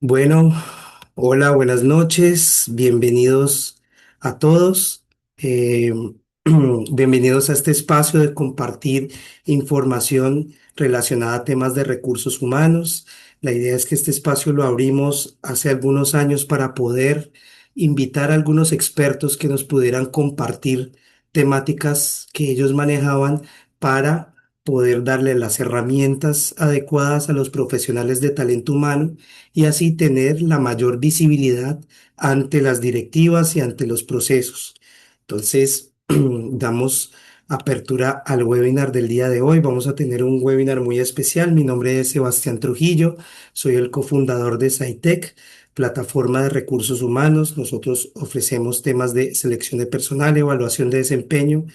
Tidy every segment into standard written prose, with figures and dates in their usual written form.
Bueno, hola, buenas noches, bienvenidos a todos. eh, Bienvenidos a este espacio de compartir información relacionada a temas de recursos humanos. La idea es que este espacio lo abrimos hace algunos años para poder invitar a algunos expertos que nos pudieran compartir temáticas que ellos manejaban para poder darle las herramientas adecuadas a los profesionales de talento humano y así tener la mayor visibilidad ante las directivas y ante los procesos. Entonces, damos apertura al webinar del día de hoy. Vamos a tener un webinar muy especial. Mi nombre es Sebastián Trujillo, soy el cofundador de SciTech, plataforma de recursos humanos. Nosotros ofrecemos temas de selección de personal, evaluación de desempeño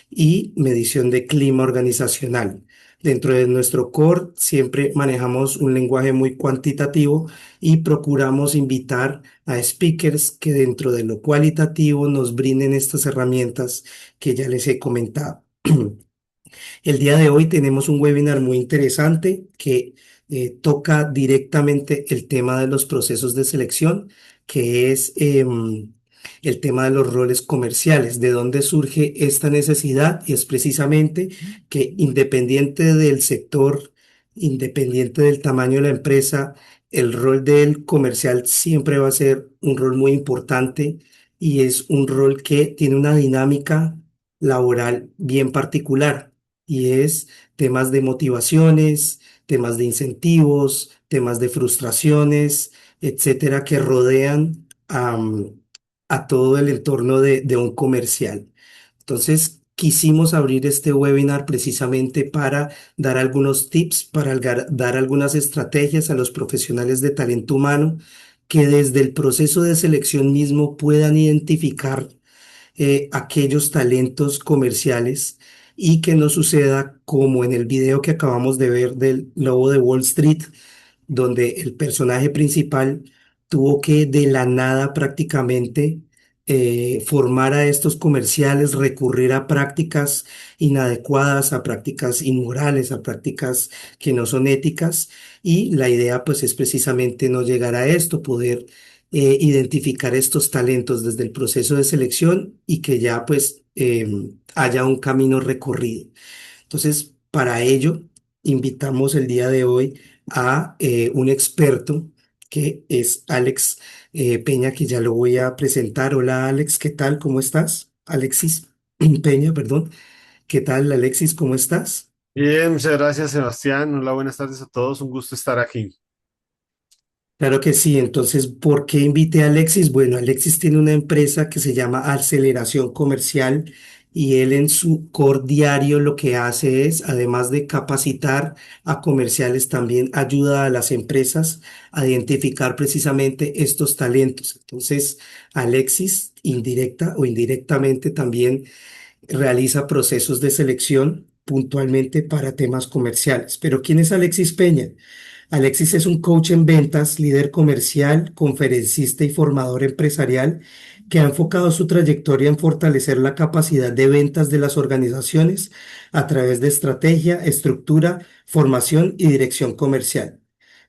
y medición de clima organizacional. Dentro de nuestro core siempre manejamos un lenguaje muy cuantitativo y procuramos invitar a speakers que dentro de lo cualitativo nos brinden estas herramientas que ya les he comentado. El día de hoy tenemos un webinar muy interesante que toca directamente el tema de los procesos de selección, que es el tema de los roles comerciales, de dónde surge esta necesidad y es precisamente que independiente del sector, independiente del tamaño de la empresa, el rol del comercial siempre va a ser un rol muy importante y es un rol que tiene una dinámica laboral bien particular y es temas de motivaciones, temas de incentivos, temas de frustraciones, etcétera, que rodean a todo el entorno de un comercial. Entonces, quisimos abrir este webinar precisamente para dar algunos tips, para dar algunas estrategias a los profesionales de talento humano que desde el proceso de selección mismo puedan identificar aquellos talentos comerciales y que no suceda como en el video que acabamos de ver del Lobo de Wall Street, donde el personaje principal tuvo que de la nada prácticamente formar a estos comerciales, recurrir a prácticas inadecuadas, a prácticas inmorales, a prácticas que no son éticas. Y la idea pues es precisamente no llegar a esto, poder identificar estos talentos desde el proceso de selección y que ya pues haya un camino recorrido. Entonces, para ello, invitamos el día de hoy a un experto que es Alex Peña, que ya lo voy a presentar. Hola Alex, ¿qué tal? ¿Cómo estás? Alexis Peña, perdón. ¿Qué tal Alexis? ¿Cómo estás? Bien, muchas gracias, Sebastián. Hola, buenas tardes a todos. Un gusto estar aquí. Claro que sí. Entonces, ¿por qué invité a Alexis? Bueno, Alexis tiene una empresa que se llama Aceleración Comercial y él en su core diario lo que hace es, además de capacitar a comerciales, también ayuda a las empresas a identificar precisamente estos talentos. Entonces, Alexis, indirecta o indirectamente, también realiza procesos de selección puntualmente para temas comerciales. Pero ¿quién es Alexis Peña? Alexis es un coach en ventas, líder comercial, conferencista y formador empresarial que ha enfocado su trayectoria en fortalecer la capacidad de ventas de las organizaciones a través de estrategia, estructura, formación y dirección comercial.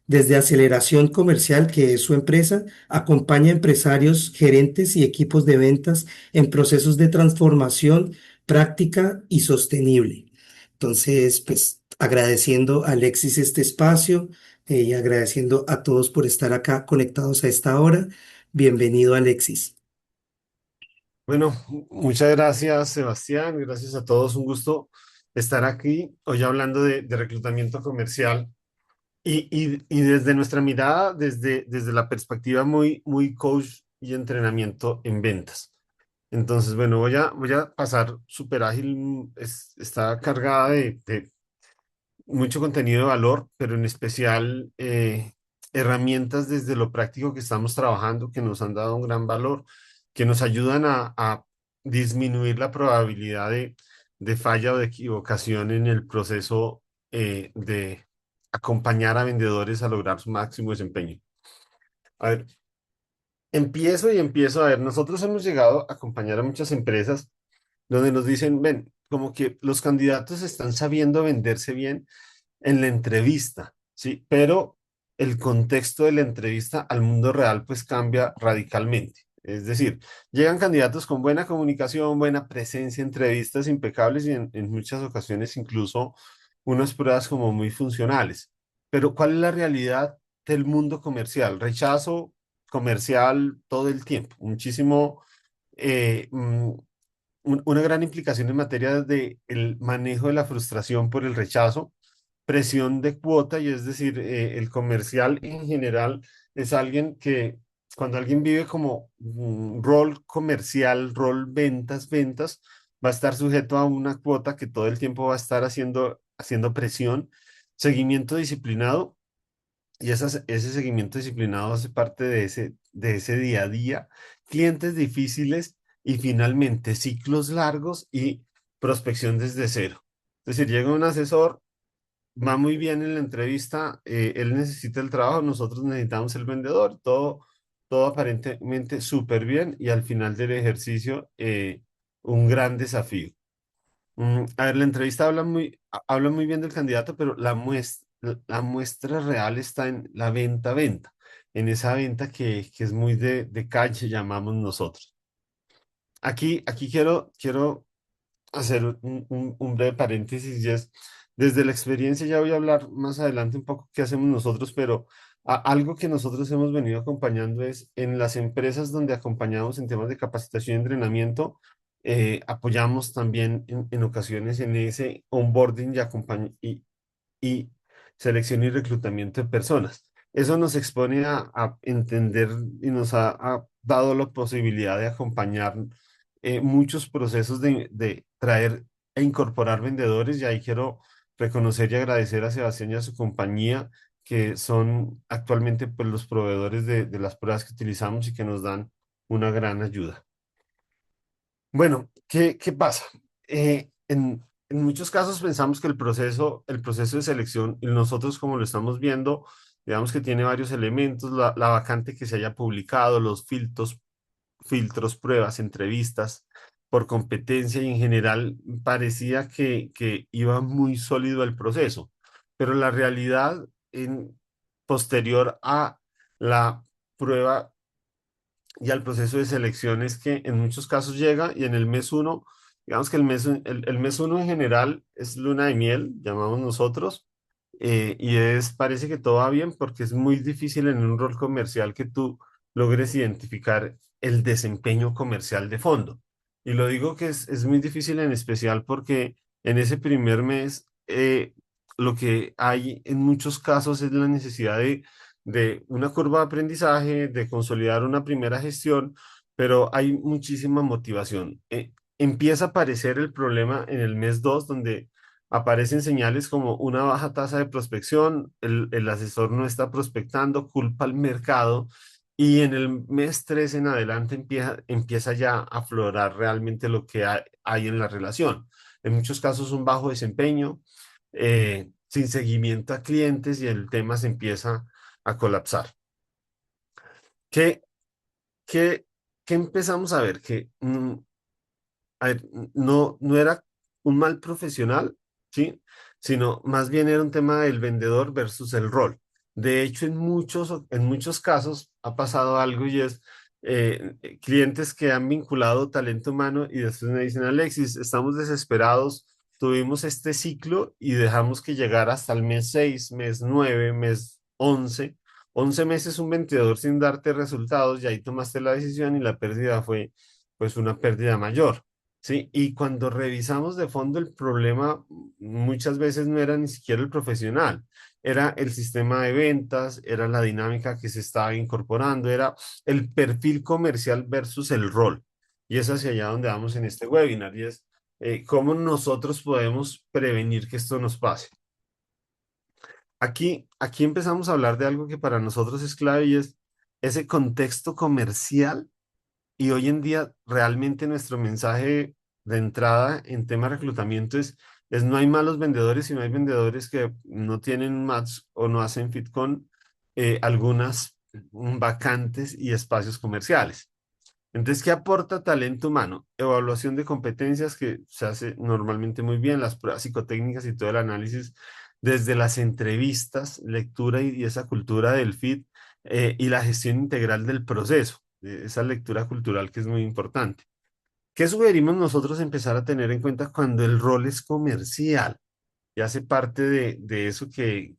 Desde Aceleración Comercial, que es su empresa, acompaña a empresarios, gerentes y equipos de ventas en procesos de transformación práctica y sostenible. Entonces, pues agradeciendo a Alexis este espacio y agradeciendo a todos por estar acá conectados a esta hora. Bienvenido, Alexis. Bueno, muchas gracias, Sebastián. Gracias a todos. Un gusto estar aquí hoy hablando de reclutamiento comercial y desde nuestra mirada, desde la perspectiva muy coach y entrenamiento en ventas. Entonces, bueno, voy a pasar súper ágil. Está cargada de mucho contenido de valor, pero en especial herramientas desde lo práctico que estamos trabajando que nos han dado un gran valor, que nos ayudan a disminuir la probabilidad de falla o de equivocación en el proceso de acompañar a vendedores a lograr su máximo desempeño. A ver, empiezo a ver, nosotros hemos llegado a acompañar a muchas empresas donde nos dicen, ven, como que los candidatos están sabiendo venderse bien en la entrevista, ¿sí? Pero el contexto de la entrevista al mundo real pues cambia radicalmente. Es decir, llegan candidatos con buena comunicación, buena presencia, entrevistas impecables y en muchas ocasiones incluso unas pruebas como muy funcionales. Pero ¿cuál es la realidad del mundo comercial? Rechazo comercial todo el tiempo, muchísimo, eh, mm, una gran implicación en materia de el manejo de la frustración por el rechazo, presión de cuota, y es decir, el comercial en general es alguien que cuando alguien vive como un rol comercial, rol ventas, ventas, va a estar sujeto a una cuota que todo el tiempo va a estar haciendo presión, seguimiento disciplinado, y ese seguimiento disciplinado hace parte de ese día a día, clientes difíciles y finalmente ciclos largos y prospección desde cero. Es decir, llega un asesor, va muy bien en la entrevista, él necesita el trabajo, nosotros necesitamos el vendedor, todo aparentemente súper bien y al final del ejercicio un gran desafío. A ver, la entrevista habla muy bien del candidato, pero la muestra real está en la venta, en esa venta que es muy de calle, llamamos nosotros. Aquí quiero hacer un breve paréntesis y es, desde la experiencia, ya voy a hablar más adelante un poco qué hacemos nosotros, pero algo que nosotros hemos venido acompañando es en las empresas donde acompañamos en temas de capacitación y entrenamiento, apoyamos también en ocasiones en ese onboarding y selección y reclutamiento de personas. Eso nos expone a entender y nos ha dado la posibilidad de acompañar muchos procesos de traer e incorporar vendedores, y ahí quiero reconocer y agradecer a Sebastián y a su compañía, que son actualmente pues, los proveedores de las pruebas que utilizamos y que nos dan una gran ayuda. Bueno, ¿qué pasa? En muchos casos pensamos que el proceso de selección, y nosotros como lo estamos viendo, digamos que tiene varios elementos, la vacante que se haya publicado, los filtros, pruebas, entrevistas por competencia, y en general parecía que iba muy sólido el proceso, pero la realidad posterior a la prueba y al proceso de selección es que en muchos casos llega y en el mes uno, digamos que el mes uno en general es luna de miel, llamamos nosotros, parece que todo va bien porque es muy difícil en un rol comercial que tú logres identificar el desempeño comercial de fondo. Y lo digo que es muy difícil en especial porque en ese primer mes lo que hay en muchos casos es la necesidad de una curva de aprendizaje, de consolidar una primera gestión, pero hay muchísima motivación. Empieza a aparecer el problema en el mes 2 donde aparecen señales como una baja tasa de prospección, el asesor no está prospectando, culpa al mercado, y en el mes 3 en adelante empieza ya a aflorar realmente lo que hay en la relación. En muchos casos un bajo desempeño, sin seguimiento a clientes, y el tema se empieza a colapsar. ¿Qué, qué, qué empezamos a ver? Que a ver, no era un mal profesional, ¿sí? Sino más bien era un tema del vendedor versus el rol. De hecho, en muchos casos ha pasado algo, y es clientes que han vinculado talento humano y después me dicen, Alexis, estamos desesperados, tuvimos este ciclo y dejamos que llegara hasta el mes 6, mes 9, mes 11 meses un vendedor sin darte resultados, y ahí tomaste la decisión y la pérdida fue pues una pérdida mayor. Sí, y cuando revisamos de fondo el problema, muchas veces no era ni siquiera el profesional, era el sistema de ventas, era la dinámica que se estaba incorporando, era el perfil comercial versus el rol. Y es hacia allá donde vamos en este webinar, y es cómo nosotros podemos prevenir que esto nos pase. Aquí empezamos a hablar de algo que para nosotros es clave, y es ese contexto comercial, y hoy en día realmente nuestro mensaje de entrada en tema de reclutamiento es no hay malos vendedores, sino hay vendedores que no tienen match o no hacen fit con algunas vacantes y espacios comerciales. Entonces, ¿qué aporta talento humano? Evaluación de competencias que se hace normalmente muy bien, las pruebas psicotécnicas y todo el análisis desde las entrevistas, lectura y esa cultura del feed y la gestión integral del proceso, esa lectura cultural que es muy importante. ¿Qué sugerimos nosotros empezar a tener en cuenta cuando el rol es comercial y hace parte de eso que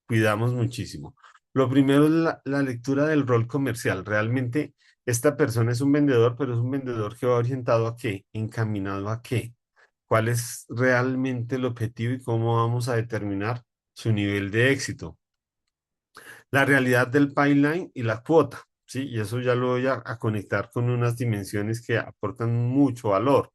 cuidamos muchísimo? Lo primero es la lectura del rol comercial. Realmente esta persona es un vendedor, pero es un vendedor que va orientado a qué, encaminado a qué, cuál es realmente el objetivo y cómo vamos a determinar su nivel de éxito. La realidad del pipeline y la cuota, ¿sí? Y eso ya lo voy a conectar con unas dimensiones que aportan mucho valor.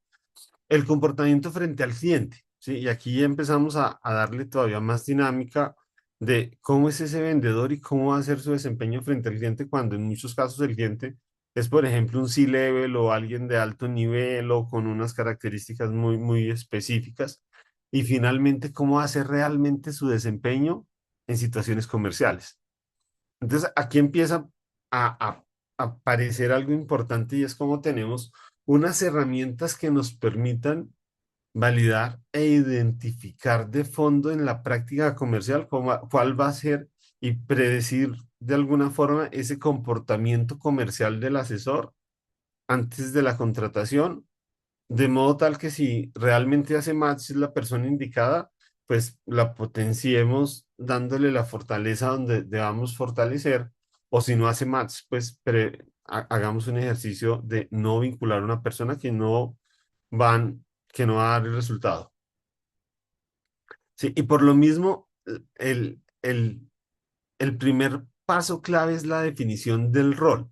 El comportamiento frente al cliente, ¿sí? Y aquí ya empezamos a darle todavía más dinámica de cómo es ese vendedor y cómo va a ser su desempeño frente al cliente cuando en muchos casos el cliente es, por ejemplo, un C-level o alguien de alto nivel o con unas características muy específicas. Y finalmente, cómo va a ser realmente su desempeño en situaciones comerciales. Entonces, aquí empieza a aparecer algo importante y es cómo tenemos unas herramientas que nos permitan validar e identificar de fondo en la práctica comercial cuál va a ser y predecir de alguna forma ese comportamiento comercial del asesor antes de la contratación, de modo tal que si realmente hace match la persona indicada, pues la potenciemos dándole la fortaleza donde debamos fortalecer, o si no hace match, pues hagamos un ejercicio de no vincular a una persona van, que no va a dar el resultado. Sí, y por lo mismo, el primer paso clave es la definición del rol.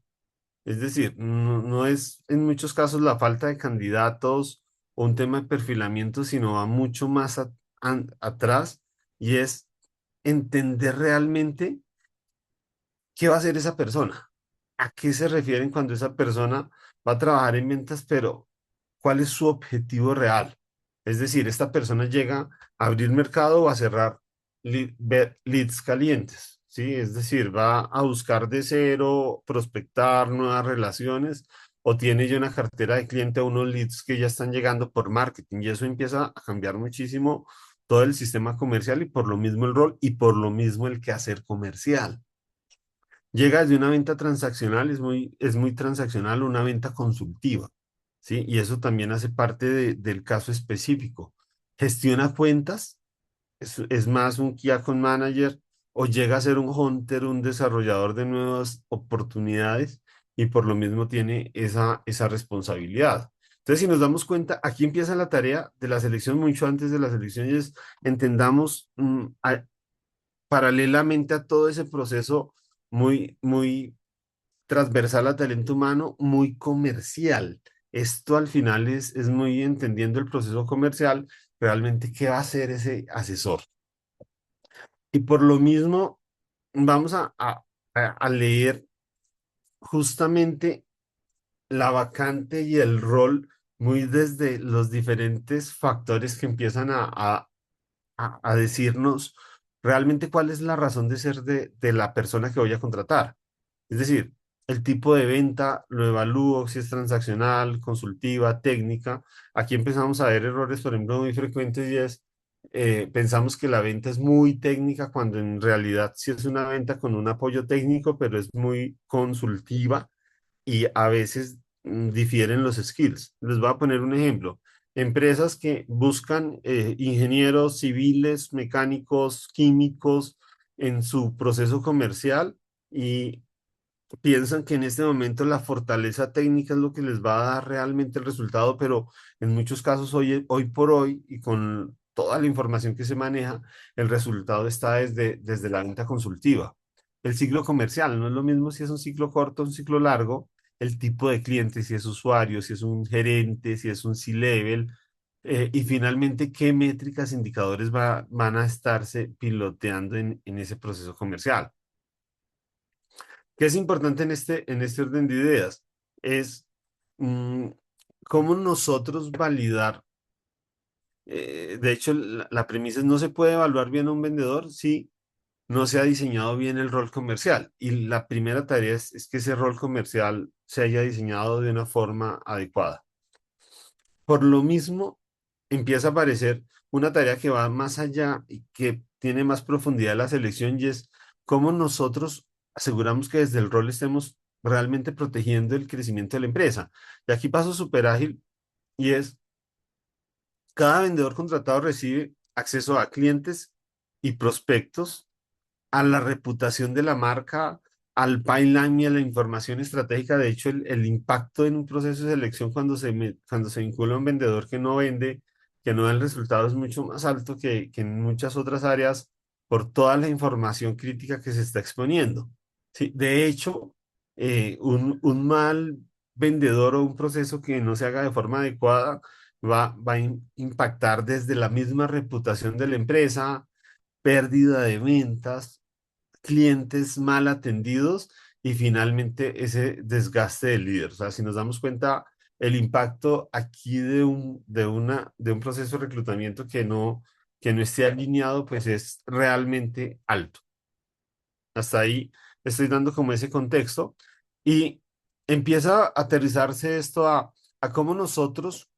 Es decir, no es en muchos casos la falta de candidatos o un tema de perfilamiento, sino va mucho más atrás y es entender realmente qué va a hacer esa persona. ¿A qué se refieren cuando esa persona va a trabajar en ventas, pero cuál es su objetivo real? Es decir, esta persona llega a abrir mercado o a cerrar leads calientes, ¿sí? Es decir, va a buscar de cero, prospectar nuevas relaciones o tiene ya una cartera de cliente o unos leads que ya están llegando por marketing y eso empieza a cambiar muchísimo todo el sistema comercial y por lo mismo el rol y por lo mismo el quehacer comercial. Llega desde una venta transaccional, es muy transaccional, una venta consultiva, ¿sí? Y eso también hace parte del caso específico. Gestiona cuentas, es más un Key Account Manager o llega a ser un hunter, un desarrollador de nuevas oportunidades y por lo mismo tiene esa responsabilidad. Entonces, si nos damos cuenta, aquí empieza la tarea de la selección mucho antes de la selección y es entendamos paralelamente a todo ese proceso muy transversal a talento humano, muy comercial. Esto al final es muy entendiendo el proceso comercial, realmente qué va a hacer ese asesor. Y por lo mismo, vamos a leer justamente la vacante y el rol muy desde los diferentes factores que empiezan a decirnos realmente cuál es la razón de ser de la persona que voy a contratar. Es decir, el tipo de venta lo evalúo, si es transaccional, consultiva, técnica. Aquí empezamos a ver errores, por ejemplo, muy frecuentes y es, pensamos que la venta es muy técnica cuando en realidad sí es una venta con un apoyo técnico, pero es muy consultiva y a veces difieren los skills. Les voy a poner un ejemplo. Empresas que buscan ingenieros civiles, mecánicos, químicos en su proceso comercial y piensan que en este momento la fortaleza técnica es lo que les va a dar realmente el resultado, pero en muchos casos hoy por hoy y con toda la información que se maneja, el resultado está desde la venta consultiva. El ciclo comercial no es lo mismo si es un ciclo corto o un ciclo largo, el tipo de cliente, si es usuario, si es un gerente, si es un C-level, y finalmente qué métricas, indicadores van a estarse piloteando en ese proceso comercial. ¿Qué es importante en este orden de ideas? Es mm, cómo nosotros validar. De hecho, la premisa es no se puede evaluar bien a un vendedor si no se ha diseñado bien el rol comercial. Y la primera tarea es que ese rol comercial se haya diseñado de una forma adecuada. Por lo mismo, empieza a aparecer. una tarea que va más allá y que tiene más profundidad la selección y es cómo nosotros aseguramos que desde el rol estemos realmente protegiendo el crecimiento de la empresa. Y aquí paso súper ágil y es, cada vendedor contratado recibe acceso a clientes y prospectos, a la reputación de la marca, al pipeline y a la información estratégica. De hecho, el impacto en un proceso de selección cuando se vincula a un vendedor que no vende, que no da el resultado, es mucho más alto que en muchas otras áreas por toda la información crítica que se está exponiendo. Sí, de hecho, un mal vendedor o un proceso que no se haga de forma adecuada va a impactar desde la misma reputación de la empresa, pérdida de ventas, clientes mal atendidos y finalmente ese desgaste del líder. O sea, si nos damos cuenta, el impacto aquí de un proceso de reclutamiento que no esté alineado, pues es realmente alto. Hasta ahí estoy dando como ese contexto y empieza a aterrizarse esto a cómo nosotros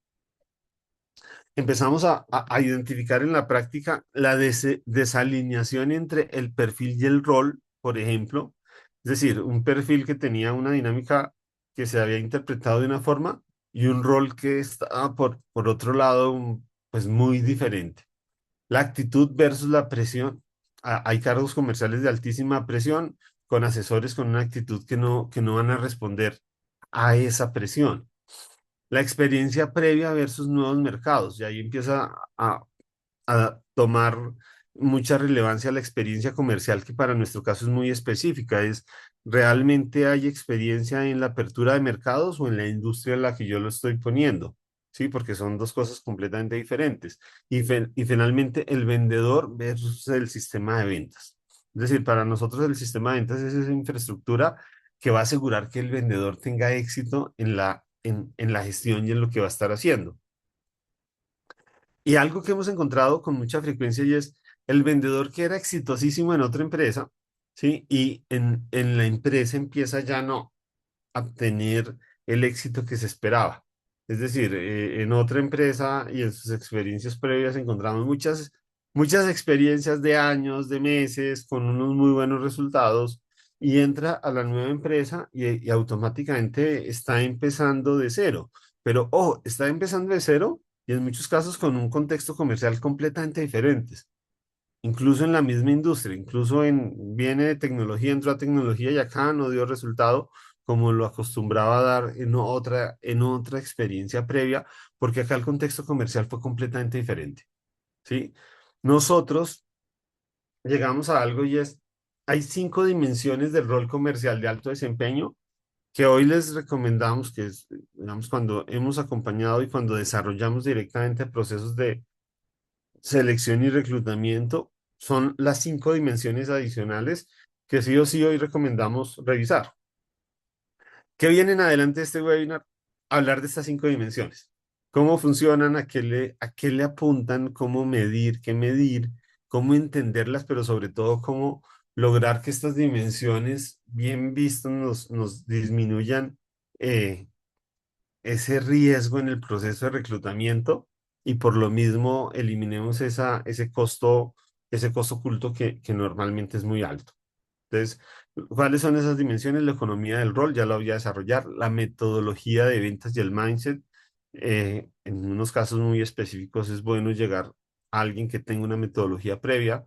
empezamos a identificar en la práctica la desalineación entre el perfil y el rol, por ejemplo. Es decir, un perfil que tenía una dinámica que se había interpretado de una forma y un rol que estaba por otro lado, pues muy diferente. La actitud versus la presión. Hay cargos comerciales de altísima presión con asesores con una actitud que no van a responder a esa presión. La experiencia previa versus nuevos mercados. Y ahí empieza a tomar mucha relevancia la experiencia comercial, que para nuestro caso es muy específica. Es, ¿realmente hay experiencia en la apertura de mercados o en la industria en la que yo lo estoy poniendo? Sí, porque son dos cosas completamente diferentes. Y finalmente, el vendedor versus el sistema de ventas. Es decir, para nosotros el sistema de ventas es esa infraestructura que va a asegurar que el vendedor tenga éxito en la gestión y en lo que va a estar haciendo. Y algo que hemos encontrado con mucha frecuencia y es el vendedor que era exitosísimo en otra empresa, ¿sí? Y en la empresa empieza ya no a tener el éxito que se esperaba. Es decir, en otra empresa y en sus experiencias previas encontramos muchas experiencias de años, de meses, con unos muy buenos resultados y entra a la nueva empresa y automáticamente está empezando de cero. Pero, ojo, está empezando de cero y en muchos casos con un contexto comercial completamente diferente, incluso en la misma industria, viene de tecnología, entró a tecnología y acá no dio resultado como lo acostumbraba a dar en otra experiencia previa, porque acá el contexto comercial fue completamente diferente, ¿sí? Nosotros llegamos a algo y es, hay 5 dimensiones del rol comercial de alto desempeño que hoy les recomendamos, que es, digamos, cuando hemos acompañado y cuando desarrollamos directamente procesos de selección y reclutamiento, son las 5 dimensiones adicionales que sí o sí hoy recomendamos revisar. ¿Qué viene en adelante de este webinar? Hablar de estas 5 dimensiones. ¿Cómo funcionan? A qué le apuntan? ¿Cómo medir? ¿Qué medir? ¿Cómo entenderlas? Pero sobre todo, cómo lograr que estas dimensiones, bien vistas, nos disminuyan eh, ese riesgo en el proceso de reclutamiento y por lo mismo eliminemos ese costo oculto que normalmente es muy alto. Entonces, ¿cuáles son esas dimensiones? La economía del rol, ya lo voy a desarrollar, la metodología de ventas y el mindset. En unos casos muy específicos es bueno llegar a alguien que tenga una metodología previa.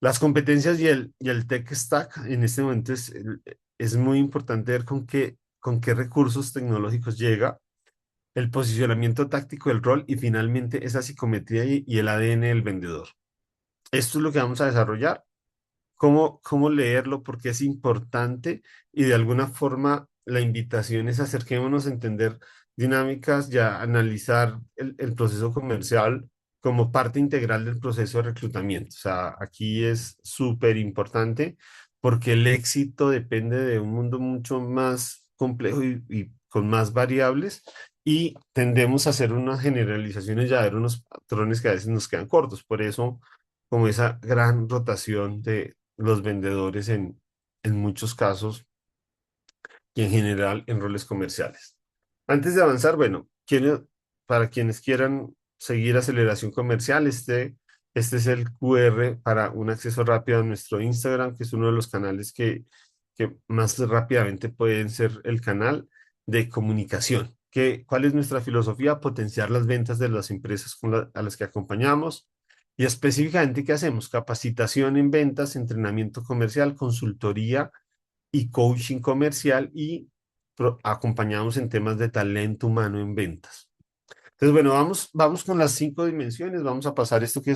Las competencias y el tech stack en este momento es muy importante ver con qué recursos tecnológicos llega, el posicionamiento táctico del rol y finalmente esa psicometría y el ADN del vendedor. Esto es lo que vamos a desarrollar. Cómo leerlo? Porque es importante y de alguna forma la invitación es acerquémonos a entender dinámicas y a analizar el proceso comercial como parte integral del proceso de reclutamiento. O sea, aquí es súper importante porque el éxito depende de un mundo mucho más complejo y con más variables y tendemos a hacer unas generalizaciones y a ver unos patrones que a veces nos quedan cortos. Por eso, como esa gran rotación de los vendedores en muchos casos y en general en roles comerciales. Antes de avanzar, bueno, para quienes quieran seguir Aceleración Comercial. Este es el QR para un acceso rápido a nuestro Instagram, que es uno de los canales que más rápidamente pueden ser el canal de comunicación. ¿Cuál es nuestra filosofía? Potenciar las ventas de las empresas a las que acompañamos. Y específicamente, ¿qué hacemos? Capacitación en ventas, entrenamiento comercial, consultoría y coaching comercial y acompañamos en temas de talento humano en ventas. Entonces, bueno, vamos con las 5 dimensiones. Vamos a pasar esto que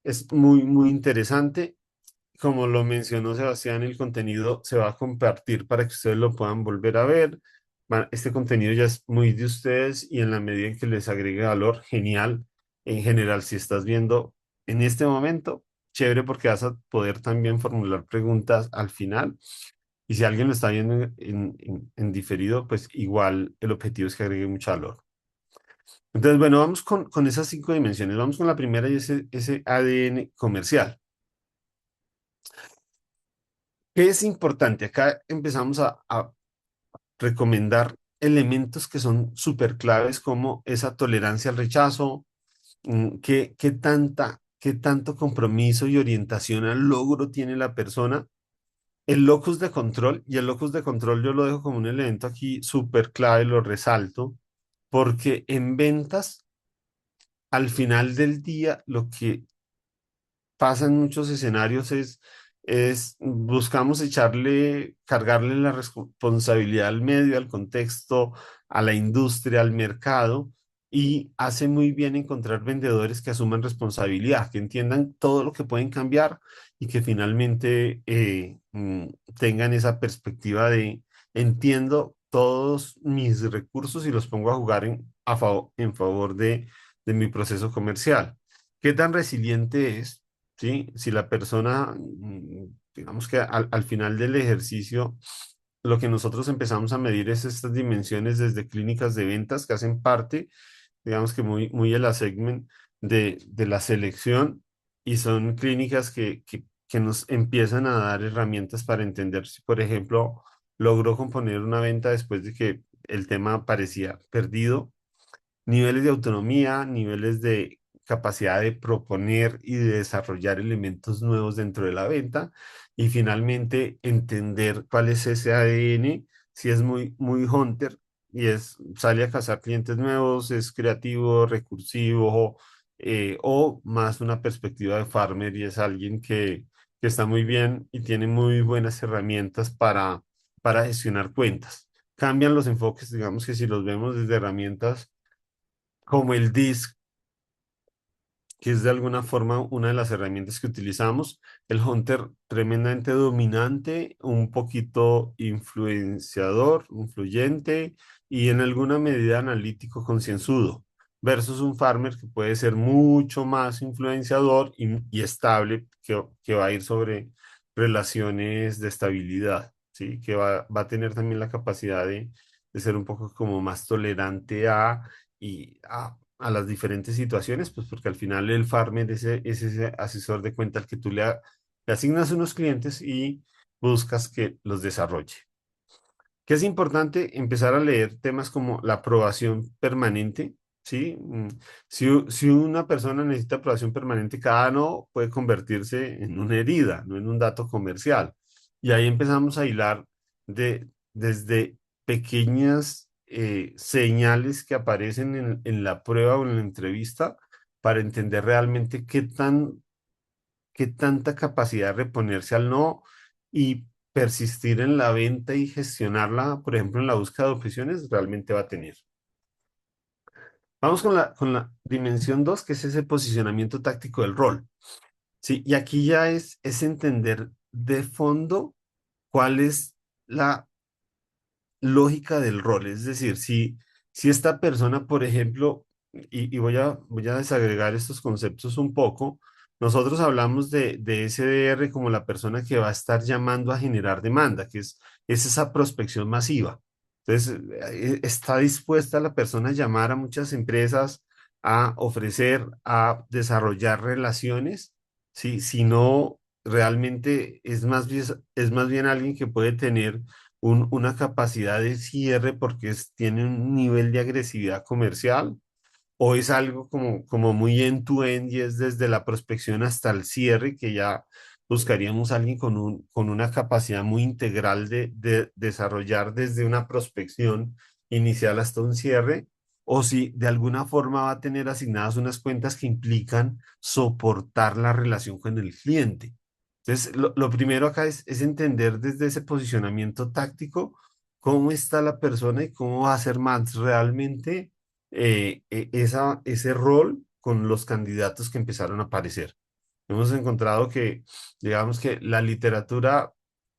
es muy, muy interesante. Como lo mencionó Sebastián, el contenido se va a compartir para que ustedes lo puedan volver a ver. Este contenido ya es muy de ustedes y en la medida en que les agregue valor, genial. En general, si estás viendo en este momento, chévere porque vas a poder también formular preguntas al final. Y si alguien lo está viendo en diferido, pues igual el objetivo es que agregue mucho valor. Entonces, bueno, vamos con esas 5 dimensiones. Vamos con la primera y ese ADN comercial. ¿Qué es importante? Acá empezamos a recomendar elementos que son súper claves como esa tolerancia al rechazo, qué tanto compromiso y orientación al logro tiene la persona. El locus de control, y el locus de control yo lo dejo como un elemento aquí súper clave, lo resalto, porque en ventas, al final del día, lo que pasa en muchos escenarios es buscamos cargarle la responsabilidad al medio, al contexto, a la industria, al mercado, y hace muy bien encontrar vendedores que asuman responsabilidad, que entiendan todo lo que pueden cambiar y que finalmente tengan esa perspectiva de entiendo todos mis recursos y los pongo a jugar en favor de mi proceso comercial. ¿Qué tan resiliente es? ¿Sí? Si la persona, digamos que al final del ejercicio, lo que nosotros empezamos a medir es estas dimensiones desde clínicas de ventas que hacen parte, digamos que muy, muy el segment de la selección y son clínicas que nos empiezan a dar herramientas para entender si, por ejemplo, logró componer una venta después de que el tema parecía perdido, niveles de autonomía, niveles de capacidad de proponer y de desarrollar elementos nuevos dentro de la venta y finalmente entender cuál es ese ADN, si es muy, muy hunter y sale a cazar clientes nuevos, es creativo, recursivo o más una perspectiva de farmer y es alguien que está muy bien y tiene muy buenas herramientas para gestionar cuentas. Cambian los enfoques, digamos que si los vemos desde herramientas como el DISC, que es de alguna forma una de las herramientas que utilizamos. El Hunter tremendamente dominante, un poquito influenciador, influyente y en alguna medida analítico concienzudo, versus un Farmer que puede ser mucho más influenciador y estable, que va a ir sobre relaciones de estabilidad, ¿sí? Que va a tener también la capacidad de ser un poco como más tolerante a las diferentes situaciones, pues porque al final el farmer es ese asesor de cuenta al que tú le asignas unos clientes y buscas que los desarrolle. Que es importante empezar a leer temas como la aprobación permanente, ¿sí? Si una persona necesita aprobación permanente, cada no puede convertirse en una herida, no en un dato comercial. Y ahí empezamos a hilar desde pequeñas señales que aparecen en la prueba o en la entrevista para entender realmente qué tanta capacidad de reponerse al no y persistir en la venta y gestionarla, por ejemplo, en la búsqueda de opciones, realmente va a tener. Vamos con la dimensión 2 que es ese posicionamiento táctico del rol. Sí, y aquí ya es entender de fondo cuál es la lógica del rol. Es decir, si esta persona, por ejemplo, y voy a desagregar estos conceptos un poco, nosotros hablamos de SDR como la persona que va a estar llamando a generar demanda, es esa prospección masiva. Entonces, está dispuesta la persona a llamar a muchas empresas, a ofrecer, a desarrollar relaciones, ¿sí? Si no, realmente es más bien alguien que puede tener una capacidad de cierre porque tiene un nivel de agresividad comercial o es algo como muy end-to-end y es desde la prospección hasta el cierre, que ya buscaríamos a alguien con una capacidad muy integral de desarrollar desde una prospección inicial hasta un cierre, o si de alguna forma va a tener asignadas unas cuentas que implican soportar la relación con el cliente. Entonces, lo primero acá es entender desde ese posicionamiento táctico cómo está la persona y cómo va a ser más realmente ese rol con los candidatos que empezaron a aparecer. Hemos encontrado que, digamos que la literatura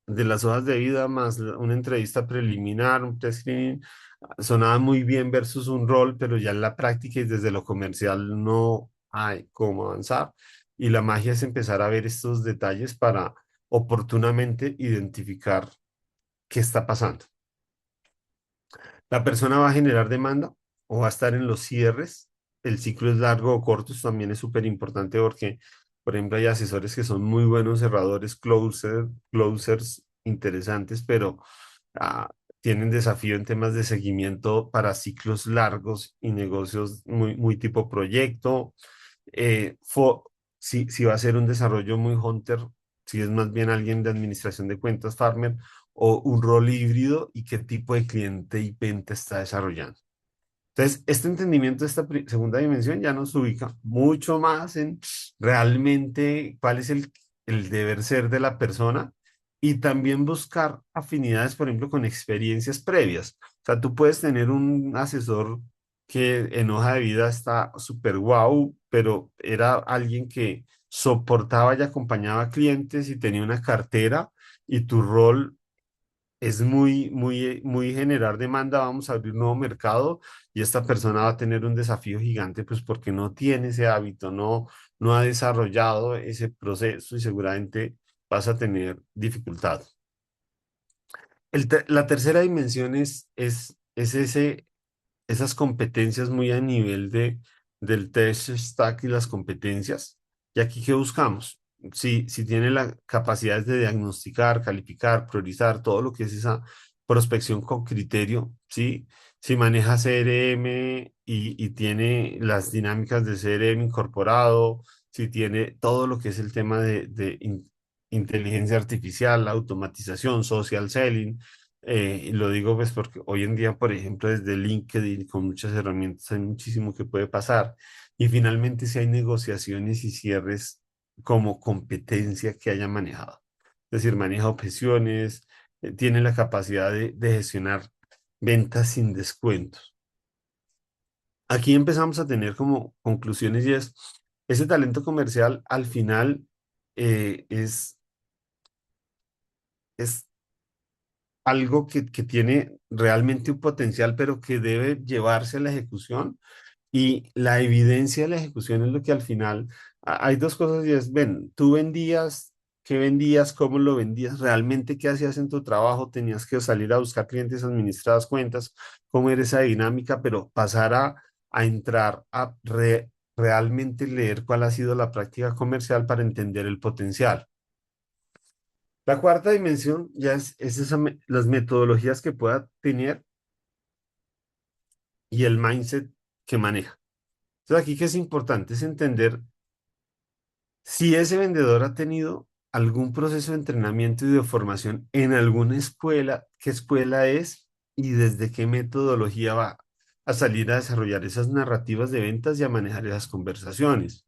de las hojas de vida más una entrevista preliminar, un pre-screening, sonaba muy bien versus un rol, pero ya en la práctica y desde lo comercial no hay cómo avanzar. Y la magia es empezar a ver estos detalles para oportunamente identificar qué está pasando. La persona va a generar demanda o va a estar en los cierres. El ciclo es largo o corto, eso también es súper importante porque, por ejemplo, hay asesores que son muy buenos cerradores, closers interesantes, pero ah, tienen desafío en temas de seguimiento para ciclos largos y negocios muy tipo proyecto. Eh, fo- si va a ser un desarrollo muy hunter, si es más bien alguien de administración de cuentas, farmer, o un rol híbrido y qué tipo de cliente y venta está desarrollando. Entonces, este entendimiento de esta segunda dimensión ya nos ubica mucho más en realmente cuál es el deber ser de la persona y también buscar afinidades, por ejemplo, con experiencias previas. O sea, tú puedes tener un asesor que en hoja de vida está súper guau, pero era alguien que soportaba y acompañaba clientes y tenía una cartera y tu rol es muy generar demanda, vamos a abrir un nuevo mercado y esta persona va a tener un desafío gigante, pues porque no tiene ese hábito, no ha desarrollado ese proceso y seguramente vas a tener dificultad. La tercera dimensión es esas competencias muy a nivel del test stack y las competencias. ¿Y aquí qué buscamos? Si tiene las capacidades de diagnosticar, calificar, priorizar, todo lo que es esa prospección con criterio, ¿sí? Si maneja CRM y tiene las dinámicas de CRM incorporado, si tiene todo lo que es el tema de inteligencia artificial, automatización, social selling, y lo digo pues porque hoy en día, por ejemplo, desde LinkedIn con muchas herramientas hay muchísimo que puede pasar. Y finalmente, si hay negociaciones y cierres como competencia que haya manejado. Es decir, maneja objeciones, tiene la capacidad de gestionar ventas sin descuentos. Aquí empezamos a tener como conclusiones y ese talento comercial al final eh, es, es algo que tiene realmente un potencial, pero que debe llevarse a la ejecución. Y la evidencia de la ejecución es lo que al final, hay dos cosas y es, ven, tú vendías, qué vendías, cómo lo vendías, realmente qué hacías en tu trabajo, tenías que salir a buscar clientes, administradas cuentas, cómo era esa dinámica, pero pasar a entrar a realmente leer cuál ha sido la práctica comercial para entender el potencial. La cuarta dimensión ya es las metodologías que pueda tener y el mindset que maneja. Entonces aquí que es importante es entender si ese vendedor ha tenido algún proceso de entrenamiento y de formación en alguna escuela, qué escuela es y desde qué metodología va a salir a desarrollar esas narrativas de ventas y a manejar esas conversaciones.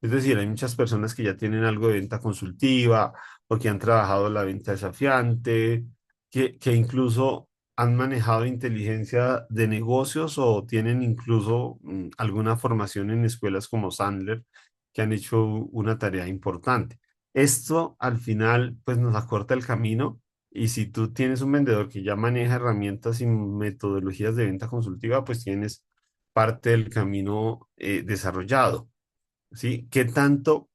Es decir, hay muchas personas que ya tienen algo de venta consultiva o que han trabajado la venta desafiante, que incluso han manejado inteligencia de negocios o tienen incluso alguna formación en escuelas como Sandler que han hecho una tarea importante. Esto al final pues nos acorta el camino y si tú tienes un vendedor que ya maneja herramientas y metodologías de venta consultiva, pues tienes parte del camino desarrollado. ¿Sí? ¿Qué tanto,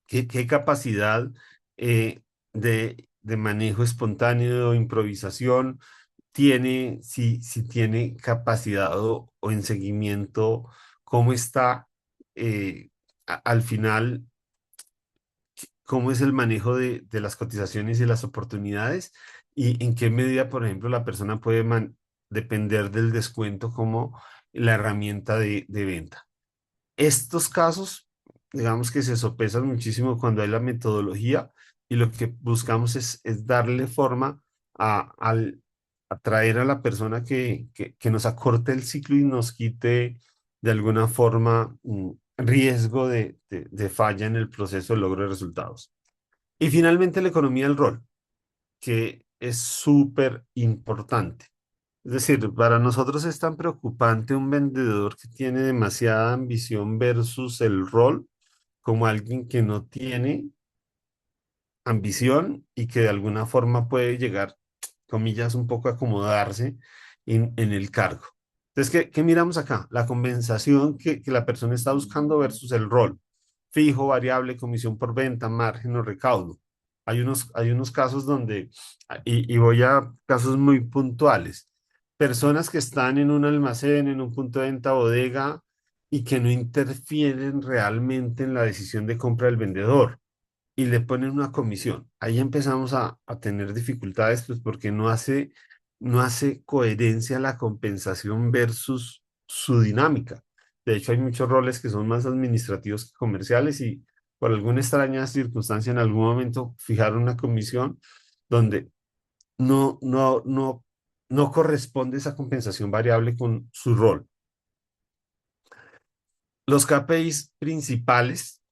qué capacidad de manejo espontáneo, improvisación tiene, si tiene capacidad o en seguimiento, cómo está al final, cómo es el manejo de las cotizaciones y las oportunidades y en qué medida, por ejemplo, la persona puede depender del descuento, cómo la herramienta de venta. Estos casos, digamos que se sopesan muchísimo cuando hay la metodología y lo que buscamos es darle forma al atraer a la persona que nos acorte el ciclo y nos quite de alguna forma riesgo de falla en el proceso de logro de resultados. Y finalmente la economía del rol, que es súper importante. Es decir, para nosotros es tan preocupante un vendedor que tiene demasiada ambición versus el rol como alguien que no tiene ambición y que de alguna forma puede llegar, comillas, un poco a acomodarse en el cargo. Entonces, ¿qué miramos acá? La compensación que la persona está buscando versus el rol. Fijo, variable, comisión por venta, margen o recaudo. Hay unos casos donde, y voy a casos muy puntuales, personas que están en un almacén, en un punto de venta, bodega, y que no interfieren realmente en la decisión de compra del vendedor y le ponen una comisión. Ahí empezamos a tener dificultades, pues porque no hace coherencia la compensación versus su dinámica. De hecho, hay muchos roles que son más administrativos que comerciales y por alguna extraña circunstancia en algún momento fijaron una comisión donde no corresponde esa compensación variable con su rol. Los KPIs principales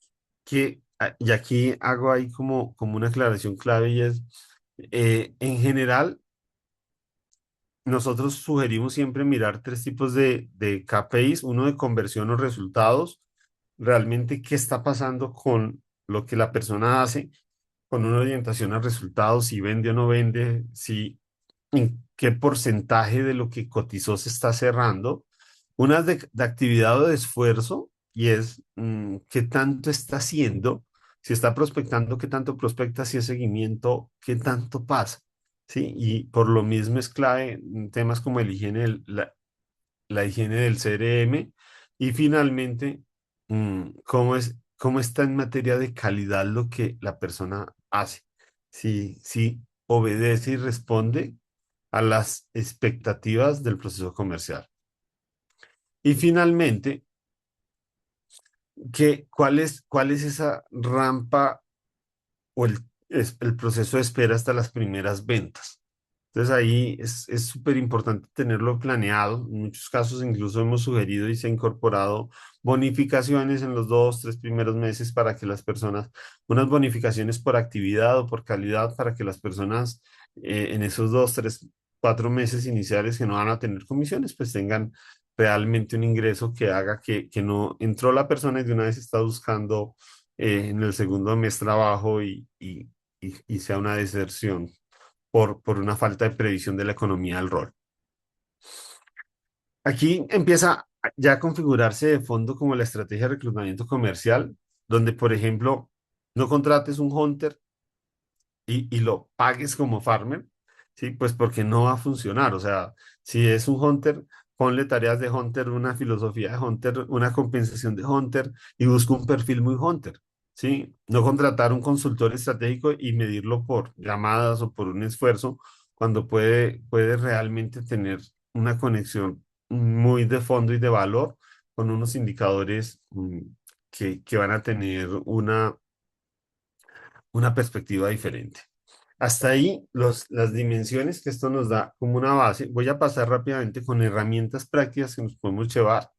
y aquí hago ahí como una aclaración clave y es, en general, nosotros sugerimos siempre mirar tres tipos de KPIs, uno de conversión o resultados, realmente qué está pasando con lo que la persona hace, con una orientación a resultados, si vende o no vende, si en qué porcentaje de lo que cotizó se está cerrando, unas de actividad o de esfuerzo, y es qué tanto está haciendo, si está prospectando, qué tanto prospecta, si es seguimiento, qué tanto pasa, ¿sí? Y por lo mismo es clave en temas como la higiene del CRM y finalmente, cómo está en materia de calidad lo que la persona hace. Si obedece y responde a las expectativas del proceso comercial. Y finalmente, ¿cuál es esa rampa o el proceso de espera hasta las primeras ventas? Entonces ahí es súper importante tenerlo planeado. En muchos casos incluso hemos sugerido y se ha incorporado bonificaciones en los 2, 3 primeros meses para que las personas, unas bonificaciones por actividad o por calidad para que las personas en esos 2, 3, 4 meses iniciales que no van a tener comisiones, pues tengan realmente un ingreso que haga que no entró la persona y de una vez está buscando en el segundo mes trabajo y sea una deserción por una falta de previsión de la economía del rol. Aquí empieza ya a configurarse de fondo como la estrategia de reclutamiento comercial, donde, por ejemplo, no contrates un hunter y lo pagues como farmer, ¿sí? Pues porque no va a funcionar. O sea, si es un hunter, ponle tareas de hunter, una filosofía de hunter, una compensación de hunter y busca un perfil muy hunter, ¿sí? No contratar un consultor estratégico y medirlo por llamadas o por un esfuerzo, cuando puede realmente tener una conexión muy de fondo y de valor con unos indicadores que van a tener una perspectiva diferente. Hasta ahí las dimensiones que esto nos da como una base. Voy a pasar rápidamente con herramientas prácticas que nos podemos llevar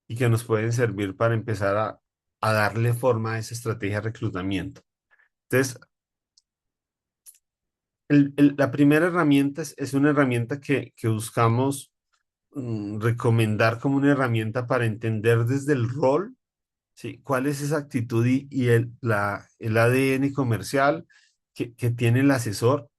y que nos pueden servir para empezar a darle forma a esa estrategia de reclutamiento. Entonces, la primera herramienta es una herramienta que buscamos recomendar como una herramienta para entender desde el rol, ¿sí? ¿Cuál es esa actitud y el ADN comercial que tiene el asesor?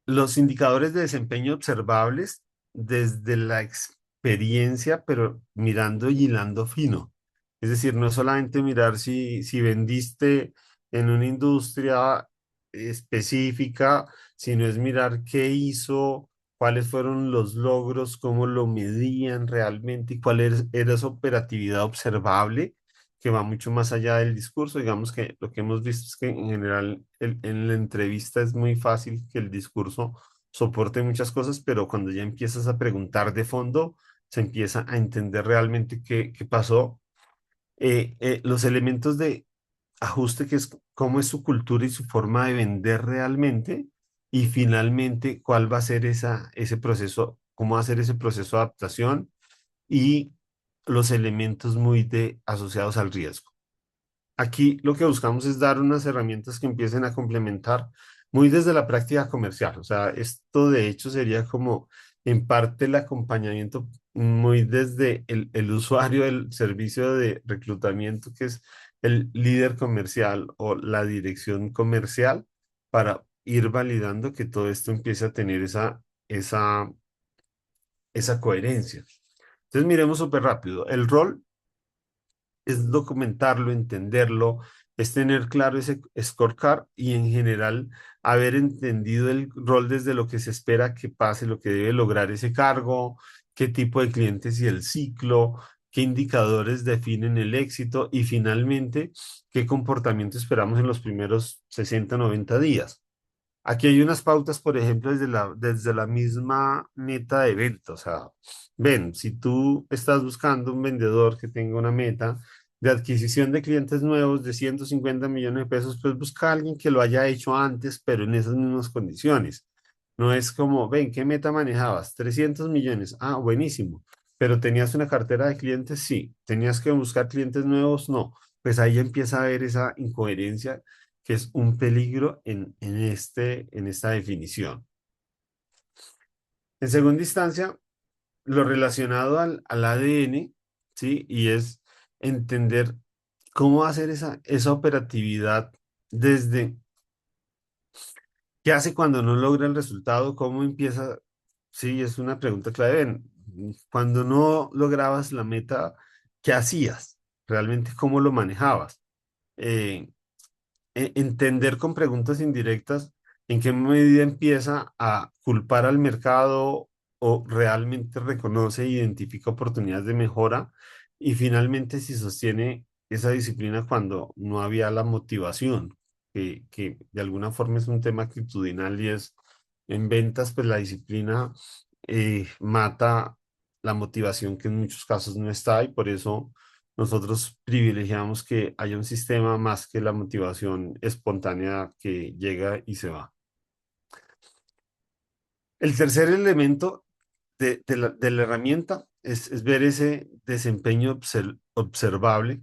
Los indicadores de desempeño observables desde la experiencia, pero mirando y hilando fino. Es decir, no solamente mirar si vendiste en una industria específica, sino es mirar qué hizo, cuáles fueron los logros, cómo lo medían realmente y cuál era esa operatividad observable que va mucho más allá del discurso. Digamos que lo que hemos visto es que en general en la entrevista es muy fácil que el discurso soporte muchas cosas, pero cuando ya empiezas a preguntar de fondo, se empieza a entender realmente qué pasó. Los elementos de ajuste, que es cómo es su cultura y su forma de vender realmente, y finalmente cuál va a ser ese proceso, cómo va a ser ese proceso de adaptación y los elementos asociados al riesgo. Aquí lo que buscamos es dar unas herramientas que empiecen a complementar muy desde la práctica comercial. O sea, esto de hecho sería como en parte el acompañamiento muy desde el usuario del servicio de reclutamiento, que es el líder comercial o la dirección comercial, para ir validando que todo esto empiece a tener esa coherencia. Entonces, miremos súper rápido. El rol es documentarlo, entenderlo, es tener claro ese scorecard y en general haber entendido el rol desde lo que se espera que pase, lo que debe lograr ese cargo, qué tipo de clientes y el ciclo, qué indicadores definen el éxito y finalmente qué comportamiento esperamos en los primeros 60 90 días. Aquí hay unas pautas, por ejemplo, desde la misma meta de venta. O sea, ven, si tú estás buscando un vendedor que tenga una meta de adquisición de clientes nuevos de 150 millones de pesos, pues busca a alguien que lo haya hecho antes, pero en esas mismas condiciones. No es como, ven, ¿qué meta manejabas? 300 millones. Ah, buenísimo. Pero ¿tenías una cartera de clientes? Sí. ¿Tenías que buscar clientes nuevos? No. Pues ahí empieza a haber esa incoherencia que es un peligro en esta definición. En segunda instancia, lo relacionado al ADN, ¿sí? Y es entender cómo hacer esa operatividad desde qué hace cuando no logra el resultado, cómo empieza, sí, es una pregunta clave. Ven, cuando no lograbas la meta, ¿qué hacías? Realmente, ¿cómo lo manejabas? Eh, Entender con preguntas indirectas en qué medida empieza a culpar al mercado o realmente reconoce e identifica oportunidades de mejora y finalmente si sostiene esa disciplina cuando no había la motivación, que de alguna forma es un tema actitudinal y es en ventas, pues la disciplina mata la motivación que en muchos casos no está y por eso nosotros privilegiamos que haya un sistema más que la motivación espontánea que llega y se va. El tercer elemento de la herramienta es ver ese desempeño observable,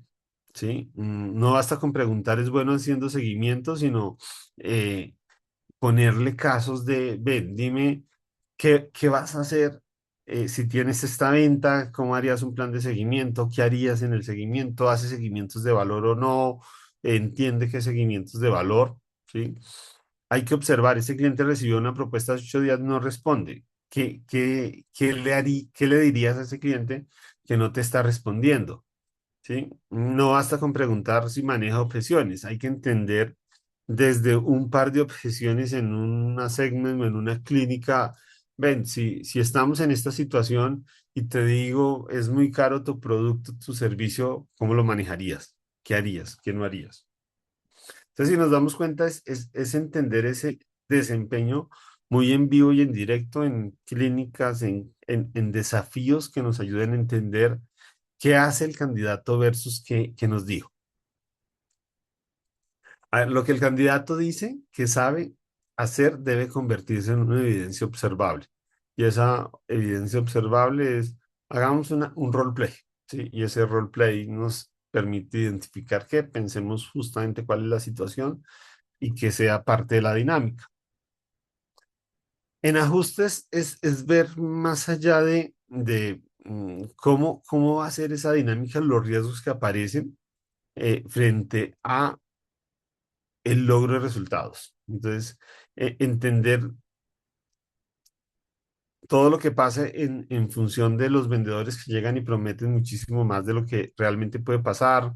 ¿sí? No basta con preguntar, es bueno haciendo seguimiento, sino eh, ponerle casos de, ven, dime qué vas a hacer si tienes esta venta, cómo harías un plan de seguimiento, qué harías en el seguimiento, haces seguimientos de valor o no, entiende qué seguimientos de valor, ¿sí? Hay que observar, ese cliente recibió una propuesta hace 8 días, no responde. ¿Qué le dirías a ese cliente que no te está respondiendo? ¿Sí? No basta con preguntar si maneja objeciones, hay que entender desde un par de objeciones en una segment o en una clínica. Ven, si estamos en esta situación y te digo, es muy caro tu producto, tu servicio, ¿cómo lo manejarías? ¿Qué harías? ¿Qué no harías? Entonces, si nos damos cuenta, es entender ese desempeño muy en vivo y en directo en clínicas, en desafíos que nos ayuden a entender qué hace el candidato versus qué nos dijo. A ver, lo que el candidato dice que sabe hacer debe convertirse en una evidencia observable. Y esa evidencia observable es, hagamos un roleplay, ¿sí? Y ese roleplay nos permite identificar que pensemos justamente cuál es la situación y que sea parte de la dinámica. En ajustes es ver más allá de cómo va a ser esa dinámica, los riesgos que aparecen frente a el logro de resultados. Entonces, entender todo lo que pase en función de los vendedores que llegan y prometen muchísimo más de lo que realmente puede pasar.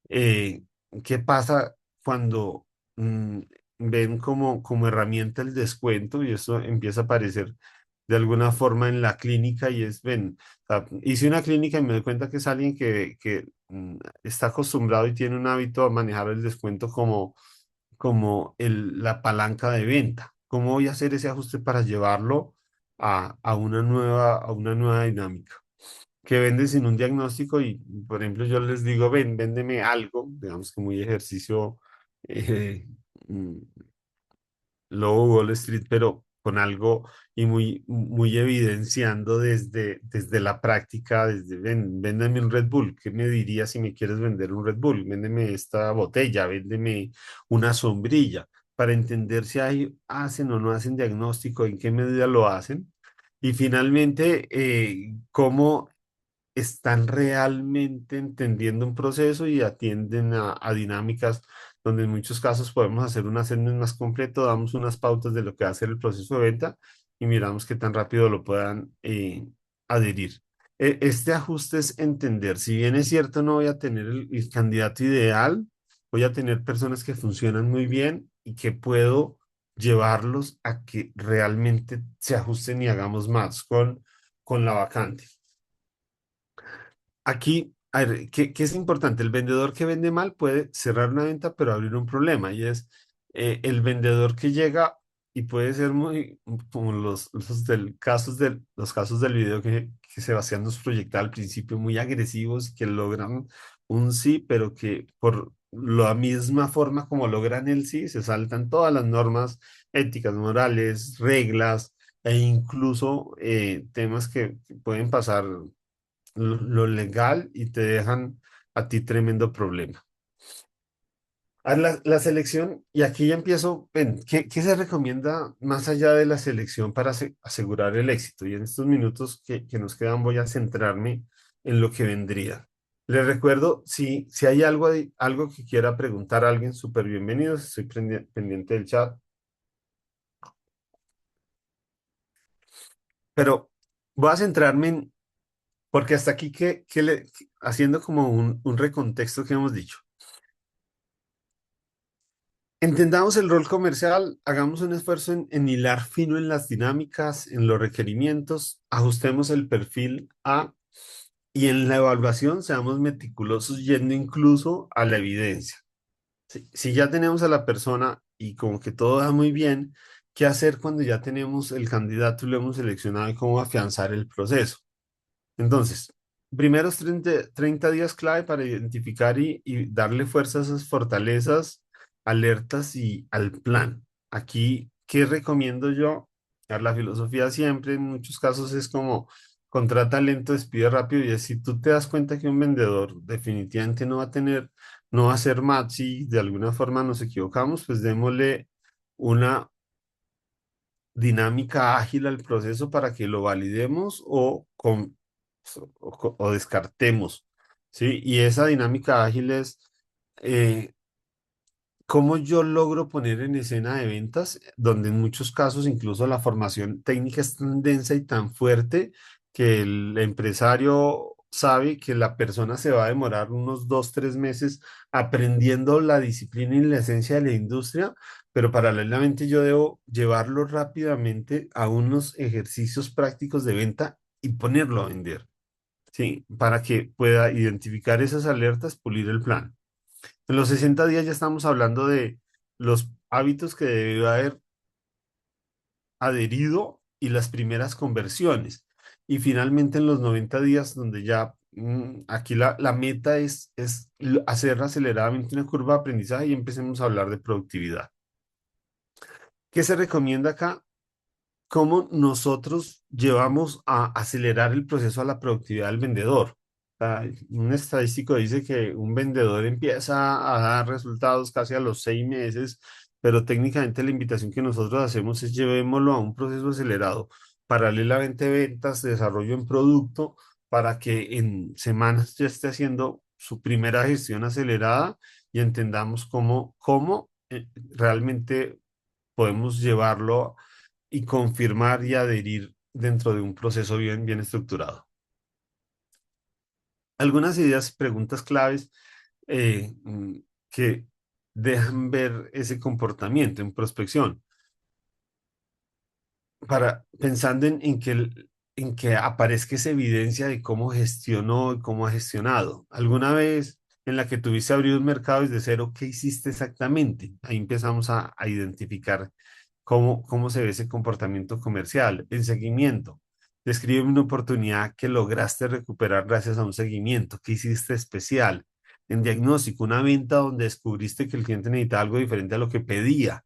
Eh, ¿Qué pasa cuando mm, ven como herramienta el descuento y eso empieza a aparecer de alguna forma en la clínica y ven, o sea, hice una clínica y me doy cuenta que es alguien que está acostumbrado y tiene un hábito a manejar el descuento como la palanca de venta. ¿Cómo voy a hacer ese ajuste para llevarlo a una nueva dinámica? que vende sin un diagnóstico y, por ejemplo, yo les digo, ven, véndeme algo, digamos que muy ejercicio eh, mm, Lobo Wall Street, pero con algo y muy evidenciando desde la práctica, véndeme un Red Bull. ¿Qué me dirías si me quieres vender un Red Bull? Véndeme esta botella, véndeme una sombrilla, para entender si hacen o no hacen diagnóstico, en qué medida lo hacen. Y finalmente, cómo están realmente entendiendo un proceso y atienden a dinámicas donde en muchos casos podemos hacer un assessment más completo, damos unas pautas de lo que va a ser el proceso de venta y miramos qué tan rápido lo puedan adherir. Este ajuste es entender, si bien es cierto, no voy a tener el candidato ideal, voy a tener personas que funcionan muy bien y que puedo llevarlos a que realmente se ajusten y hagamos más con la vacante. Aquí, a ver, ¿qué es importante? El vendedor que vende mal puede cerrar una venta, pero abrir un problema, y es el vendedor que llega y puede ser muy, como los casos del video que Sebastián nos proyectaba al principio, muy agresivos, que logran un sí, pero que por la misma forma como logran el sí, se saltan todas las normas éticas, morales, reglas, e incluso temas que pueden pasar lo legal y te dejan a ti tremendo problema. La selección, y aquí ya empiezo, ven, ¿qué se recomienda más allá de la selección para asegurar el éxito? Y en estos minutos que nos quedan voy a centrarme en lo que vendría. Les recuerdo, si hay algo que quiera preguntar a alguien, súper bienvenido, estoy pendiente del chat, pero voy a centrarme porque hasta aquí haciendo como un recontexto que hemos dicho. Entendamos el rol comercial, hagamos un esfuerzo en hilar fino en las dinámicas, en los requerimientos, ajustemos el perfil A y en la evaluación seamos meticulosos yendo incluso a la evidencia. Si ya tenemos a la persona y como que todo va muy bien, ¿qué hacer cuando ya tenemos el candidato y lo hemos seleccionado y cómo afianzar el proceso? Entonces, primeros 30 días clave para identificar y darle fuerza a esas fortalezas, alertas y al plan. Aquí, ¿qué recomiendo yo? La filosofía siempre, en muchos casos, es como contrata lento, despide rápido. Y es si tú te das cuenta que un vendedor definitivamente no va a ser match y de alguna forma nos equivocamos, pues démosle una dinámica ágil al proceso para que lo validemos o descartemos, ¿sí? Y esa dinámica ágil es eh, cómo yo logro poner en escena de ventas, donde en muchos casos incluso la formación técnica es tan densa y tan fuerte que el empresario sabe que la persona se va a demorar unos 2, 3 meses aprendiendo la disciplina y la esencia de la industria, pero paralelamente yo debo llevarlo rápidamente a unos ejercicios prácticos de venta y ponerlo a vender, ¿sí? Para que pueda identificar esas alertas, pulir el plan. En los 60 días ya estamos hablando de los hábitos que debió haber adherido y las primeras conversiones. Y finalmente en los 90 días, donde ya aquí la meta es hacer aceleradamente una curva de aprendizaje y empecemos a hablar de productividad. ¿Qué se recomienda acá? Cómo nosotros llevamos a acelerar el proceso a la productividad del vendedor. Un estadístico dice que un vendedor empieza a dar resultados casi a los 6 meses, pero técnicamente la invitación que nosotros hacemos es llevémoslo a un proceso acelerado, paralelamente ventas, desarrollo en producto, para que en semanas ya esté haciendo su primera gestión acelerada y entendamos cómo realmente podemos llevarlo y confirmar y adherir dentro de un proceso bien estructurado. Algunas ideas, preguntas claves que dejan ver ese comportamiento en prospección, pensando en que aparezca esa evidencia de cómo gestionó y cómo ha gestionado. ¿Alguna vez en la que tuviste abrir un mercado desde cero, qué hiciste exactamente? Ahí empezamos a identificar cómo se ve ese comportamiento comercial, en seguimiento. Describe una oportunidad que lograste recuperar gracias a un seguimiento. ¿Qué hiciste especial? En diagnóstico, una venta donde descubriste que el cliente necesitaba algo diferente a lo que pedía.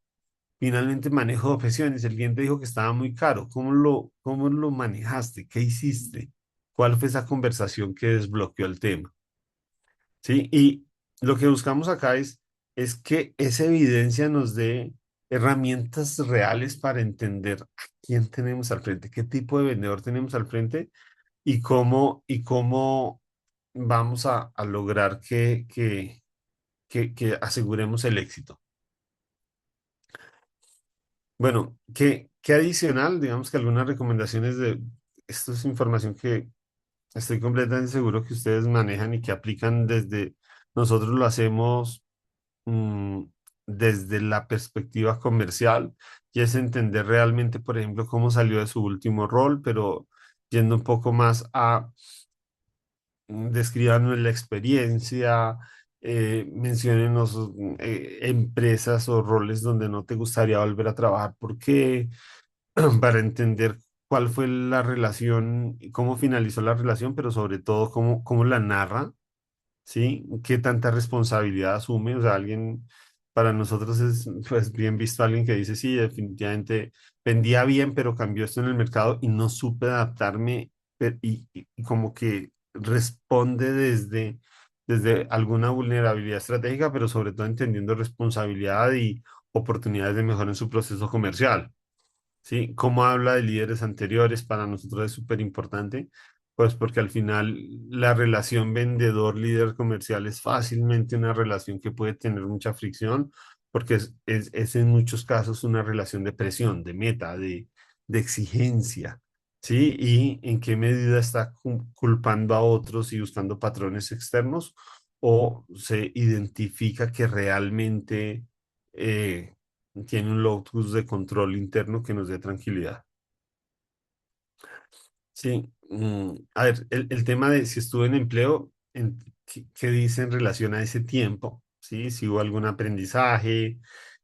Finalmente, manejo de objeciones. El cliente dijo que estaba muy caro. Cómo lo manejaste? ¿Qué hiciste? ¿Cuál fue esa conversación que desbloqueó el tema? ¿Sí? Y lo que buscamos acá es que esa evidencia nos dé herramientas reales para entender a quién tenemos al frente, qué tipo de vendedor tenemos al frente y cómo vamos a lograr que aseguremos el éxito. Bueno, ¿qué adicional? Digamos que algunas recomendaciones de, esto es información que estoy completamente seguro que ustedes manejan y que aplican desde, nosotros lo hacemos mm, desde la perspectiva comercial y es entender realmente, por ejemplo, cómo salió de su último rol, pero yendo un poco más a describirnos la experiencia, menciónenos empresas o roles donde no te gustaría volver a trabajar, ¿por qué? Para entender cuál fue la relación y cómo finalizó la relación, pero sobre todo cómo la narra. ¿Sí? ¿Qué tanta responsabilidad asume? O sea, alguien, para nosotros es pues bien visto alguien que dice, sí, definitivamente vendía bien, pero cambió esto en el mercado y no supe adaptarme y como que responde desde alguna vulnerabilidad estratégica, pero sobre todo entendiendo responsabilidad y oportunidades de mejora en su proceso comercial. ¿Sí? ¿Cómo habla de líderes anteriores? Para nosotros es súper importante, pues porque al final la relación vendedor-líder comercial es fácilmente una relación que puede tener mucha fricción, porque es en muchos casos una relación de presión, de meta, de exigencia, ¿sí? Y en qué medida está culpando a otros y buscando patrones externos o se identifica que realmente... tiene un locus de control interno que nos dé tranquilidad. Sí, a ver, el tema de si estuve en empleo, ¿qué dice en relación a ese tiempo? ¿Sí? Si hubo algún aprendizaje,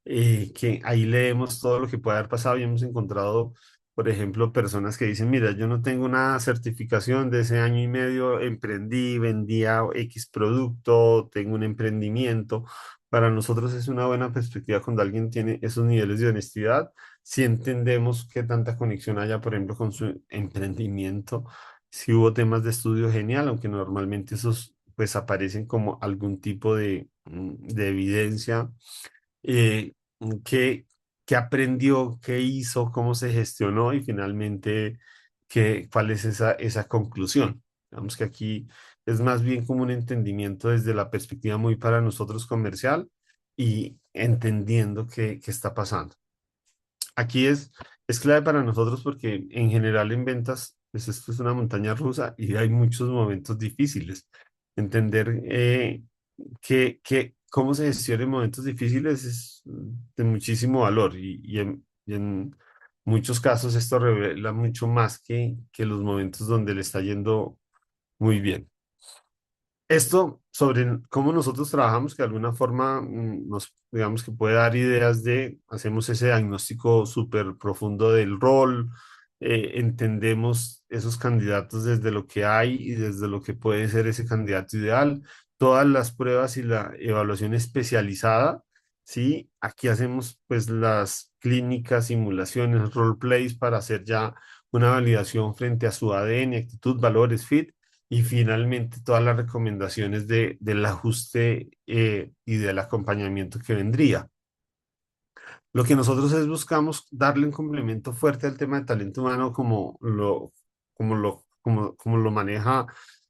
que ahí leemos todo lo que puede haber pasado y hemos encontrado, por ejemplo, personas que dicen, mira, yo no tengo una certificación de ese año y medio, emprendí, vendía X producto, tengo un emprendimiento. Para nosotros es una buena perspectiva cuando alguien tiene esos niveles de honestidad si entendemos qué tanta conexión haya, por ejemplo, con su emprendimiento, si hubo temas de estudio genial, aunque normalmente esos pues aparecen como algún tipo de evidencia, eh, qué, qué aprendió, qué hizo, cómo se gestionó y finalmente cuál es esa conclusión. Digamos que aquí es más bien como un entendimiento desde la perspectiva muy para nosotros comercial y entendiendo qué está pasando. Aquí es clave para nosotros porque en general en ventas, pues esto es una montaña rusa y hay muchos momentos difíciles. Entender cómo se gestiona en momentos difíciles es de muchísimo valor y en muchos casos esto revela mucho más que los momentos donde le está yendo muy bien. Esto sobre cómo nosotros trabajamos, que de alguna forma nos, digamos que puede dar ideas de, hacemos ese diagnóstico súper profundo del rol, entendemos esos candidatos desde lo que hay y desde lo que puede ser ese candidato ideal, todas las pruebas y la evaluación especializada, ¿sí? Aquí hacemos pues las clínicas, simulaciones, role plays para hacer ya una validación frente a su ADN, actitud, valores, fit y finalmente todas las recomendaciones del ajuste y del acompañamiento que vendría. Lo que nosotros es buscamos darle un complemento fuerte al tema de talento humano como lo maneja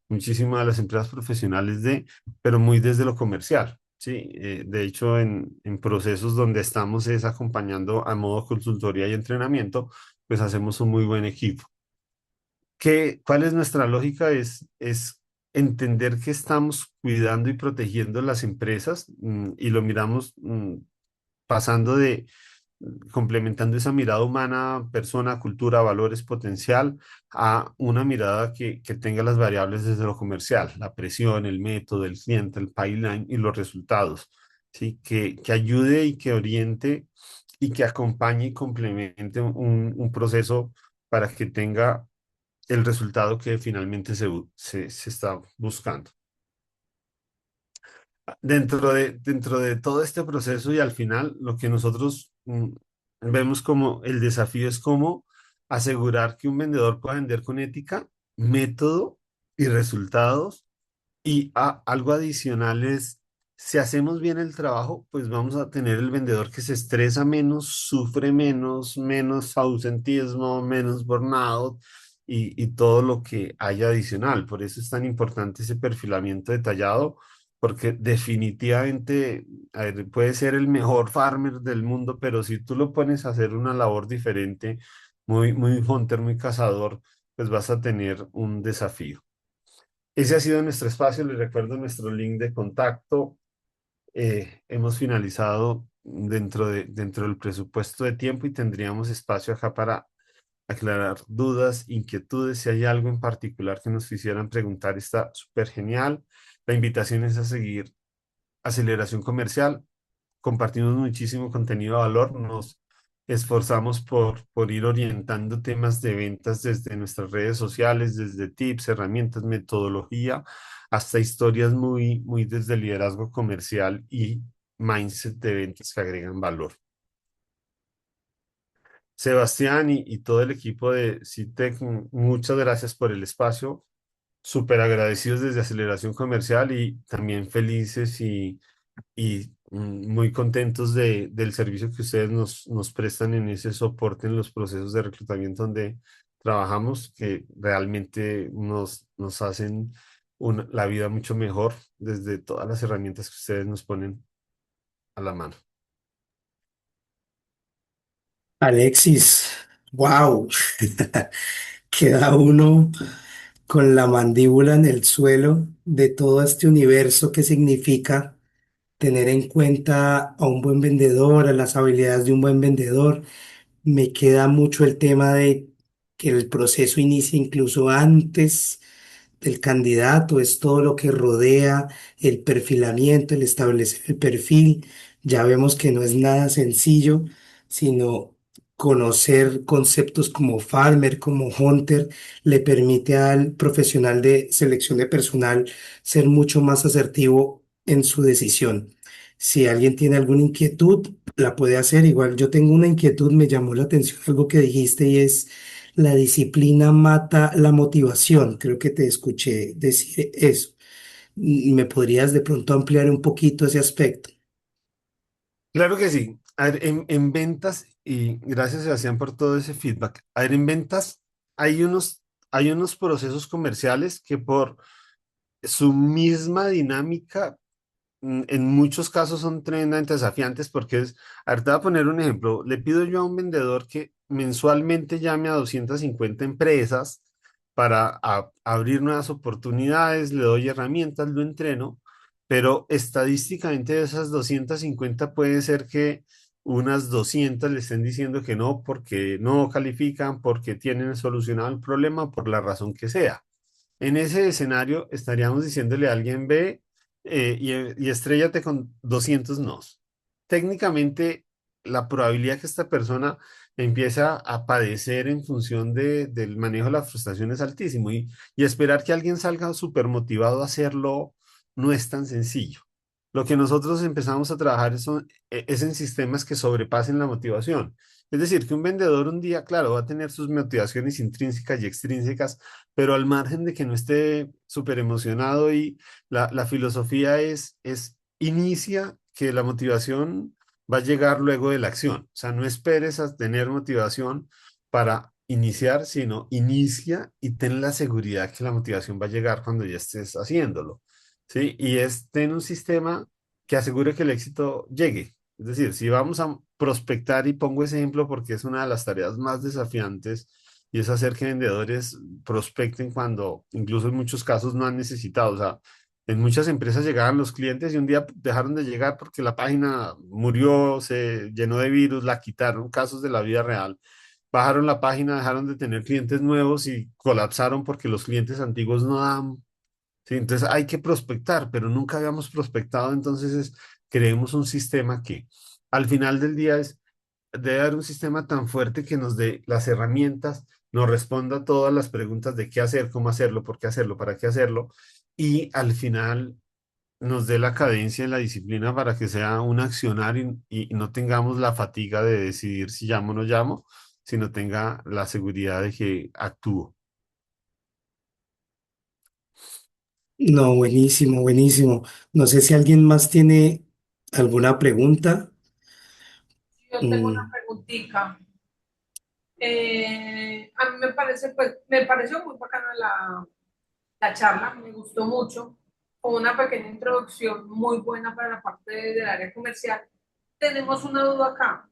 muchísimas de las empresas profesionales pero muy desde lo comercial. Sí, de hecho, en procesos donde estamos es acompañando a modo consultoría y entrenamiento, pues hacemos un muy buen equipo. ¿Cuál es nuestra lógica? Es entender que estamos cuidando y protegiendo las empresas y lo miramos pasando complementando esa mirada humana, persona, cultura, valores, potencial, a una mirada que tenga las variables desde lo comercial, la presión, el método, el cliente, el pipeline y los resultados, ¿sí? Que ayude y que oriente y que acompañe y complemente un proceso para que tenga el resultado que finalmente se está buscando. Dentro de todo este proceso y al final, lo que nosotros vemos como el desafío es cómo asegurar que un vendedor pueda vender con ética, método y resultados. Y algo adicional es, si hacemos bien el trabajo, pues vamos a tener el vendedor que se estresa menos, sufre menos, menos ausentismo, menos burnout y todo lo que haya adicional. Por eso es tan importante ese perfilamiento detallado, porque definitivamente, a ver, puede ser el mejor farmer del mundo, pero si tú lo pones a hacer una labor diferente, muy hunter, muy cazador, pues vas a tener un desafío. Ese ha sido nuestro espacio. Les recuerdo nuestro link de contacto. Hemos finalizado dentro del presupuesto de tiempo y tendríamos espacio acá para aclarar dudas, inquietudes. Si hay algo en particular que nos quisieran preguntar, está súper genial. La invitación es a seguir Aceleración Comercial. Compartimos muchísimo contenido de valor, nos esforzamos por ir orientando temas de ventas desde nuestras redes sociales, desde tips, herramientas, metodología, hasta historias muy desde el liderazgo comercial y mindset de ventas que agregan valor. Sebastián y todo el equipo de CITEC, muchas gracias por el espacio, súper agradecidos desde Aceleración Comercial y también felices y muy contentos del servicio que ustedes nos prestan en ese soporte en los procesos de reclutamiento donde trabajamos, que realmente nos hacen la vida mucho mejor desde todas las herramientas que ustedes nos ponen a la mano. Alexis, wow, queda uno con la mandíbula en el suelo de todo este universo que significa tener en cuenta a un buen vendedor, a las habilidades de un buen vendedor. Me queda mucho el tema de que el proceso inicia incluso antes del candidato, es todo lo que rodea el perfilamiento, el establecer el perfil. Ya vemos que no es nada sencillo, sino conocer conceptos como Farmer, como Hunter, le permite al profesional de selección de personal ser mucho más asertivo en su decisión. Si alguien tiene alguna inquietud, la puede hacer. Igual yo tengo una inquietud, me llamó la atención algo que dijiste y es la disciplina mata la motivación. Creo que te escuché decir eso. ¿Me podrías de pronto ampliar un poquito ese aspecto? Claro que sí. A ver, en ventas, y gracias Sebastián por todo ese feedback. A ver, en ventas hay hay unos procesos comerciales que por su misma dinámica en muchos casos son tremendamente desafiantes porque es, a ver, te voy a poner un ejemplo. Le pido yo a un vendedor que mensualmente llame a 250 empresas para abrir nuevas oportunidades, le doy herramientas, lo entreno, pero estadísticamente de esas 250 puede ser que unas 200 le estén diciendo que no porque no califican, porque tienen solucionado el problema, por la razón que sea. En ese escenario estaríamos diciéndole a alguien ve y estrellate con 200 nos. Técnicamente, la probabilidad que esta persona empieza a padecer en función del manejo de la frustración es altísimo y esperar que alguien salga súper motivado a hacerlo no es tan sencillo. Lo que nosotros empezamos a trabajar es en sistemas que sobrepasen la motivación. Es decir, que un vendedor un día, claro, va a tener sus motivaciones intrínsecas y extrínsecas, pero al margen de que no esté súper emocionado y la filosofía es inicia que la motivación va a llegar luego de la acción. O sea, no esperes a tener motivación para iniciar, sino inicia y ten la seguridad que la motivación va a llegar cuando ya estés haciéndolo. ¿Sí? Y es ten un sistema que asegure que el éxito llegue. Es decir, si vamos a prospectar, y pongo ese ejemplo porque es una de las tareas más desafiantes, y es hacer que vendedores prospecten cuando incluso en muchos casos no han necesitado. O sea, en muchas empresas llegaban los clientes y un día dejaron de llegar porque la página murió, se llenó de virus, la quitaron, casos de la vida real. Bajaron la página, dejaron de tener clientes nuevos y colapsaron porque los clientes antiguos no dan. Sí, entonces hay que prospectar, pero nunca habíamos prospectado, entonces creemos un sistema que al final del día es debe haber un sistema tan fuerte que nos dé las herramientas, nos responda a todas las preguntas de qué hacer, cómo hacerlo, por qué hacerlo, para qué hacerlo, y al final nos dé la cadencia y la disciplina para que sea un accionar y no tengamos la fatiga de decidir si llamo o no llamo, sino tenga la seguridad de que actúo. No, buenísimo, buenísimo. No sé si alguien más tiene alguna pregunta. Yo tengo una Mm, preguntita. A mí me parece, pues, me pareció muy bacana la charla, me gustó mucho, con una pequeña introducción muy buena para la parte del área comercial. Tenemos una duda acá.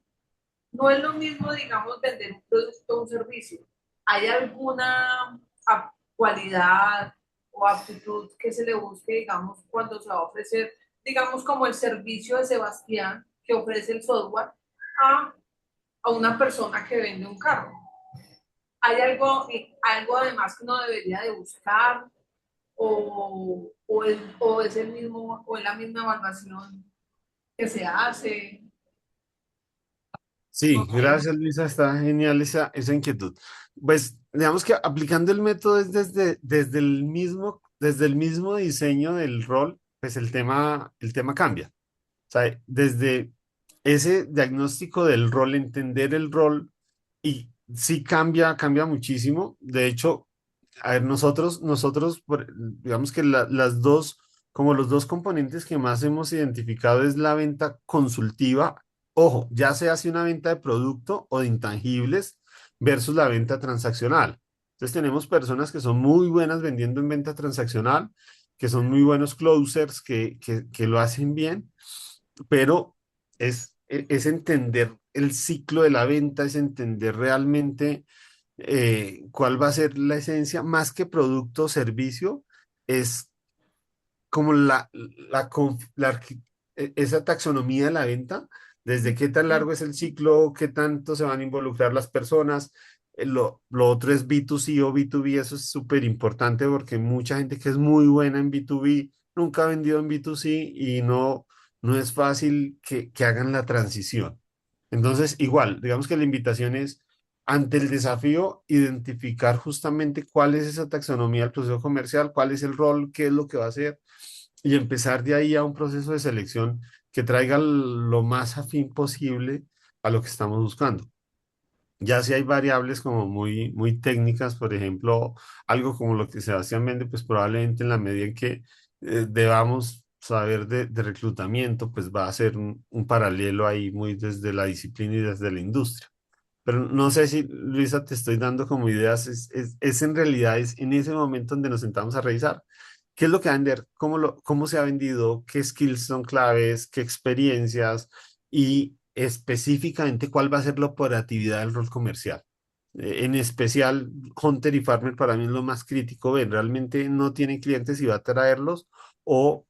No es lo mismo, digamos, vender un producto o un servicio. ¿Hay alguna cualidad o aptitud que se le busque, digamos, cuando se va a ofrecer, digamos, como el servicio de Sebastián que ofrece el software a, a una persona que vende un carro? ¿Hay algo además que uno debería de buscar o es el mismo o es la misma evaluación que se hace? No Sí, sé. gracias Luisa, está genial esa inquietud. Pues digamos que aplicando el método es desde el mismo diseño del rol, pues el tema cambia. O sea, desde ese diagnóstico del rol, entender el rol, y sí cambia muchísimo. De hecho, a ver, digamos que las dos, como los dos componentes que más hemos identificado es la venta consultiva. Ojo, ya se hace una venta de producto o de intangibles versus la venta transaccional. Entonces tenemos personas que son muy buenas vendiendo en venta transaccional, que son muy buenos closers, que lo hacen bien, pero es entender el ciclo de la venta, es entender realmente cuál va a ser la esencia, más que producto o servicio, es como esa taxonomía de la venta, desde qué tan largo es el ciclo, qué tanto se van a involucrar las personas. Lo otro es B2C o B2B, eso es súper importante porque mucha gente que es muy buena en B2B nunca ha vendido en B2C y no es fácil que hagan la transición. Entonces, igual, digamos que la invitación es, ante el desafío, identificar justamente cuál es esa taxonomía del proceso comercial, cuál es el rol, qué es lo que va a hacer, y empezar de ahí a un proceso de selección que traiga lo más afín posible a lo que estamos buscando. Ya si hay variables como muy técnicas, por ejemplo, algo como lo que Sebastián vende, pues probablemente en la medida en que debamos saber de reclutamiento, pues va a ser un paralelo ahí muy desde la disciplina y desde la industria. Pero no sé si, Luisa, te estoy dando como ideas, es en realidad, es en ese momento donde nos sentamos a revisar qué es lo que va a vender, cómo se ha vendido, qué skills son claves, qué experiencias y específicamente cuál va a ser la operatividad del rol comercial. En especial, Hunter y Farmer para mí es lo más crítico. Ven, realmente no tiene clientes y va a traerlos, o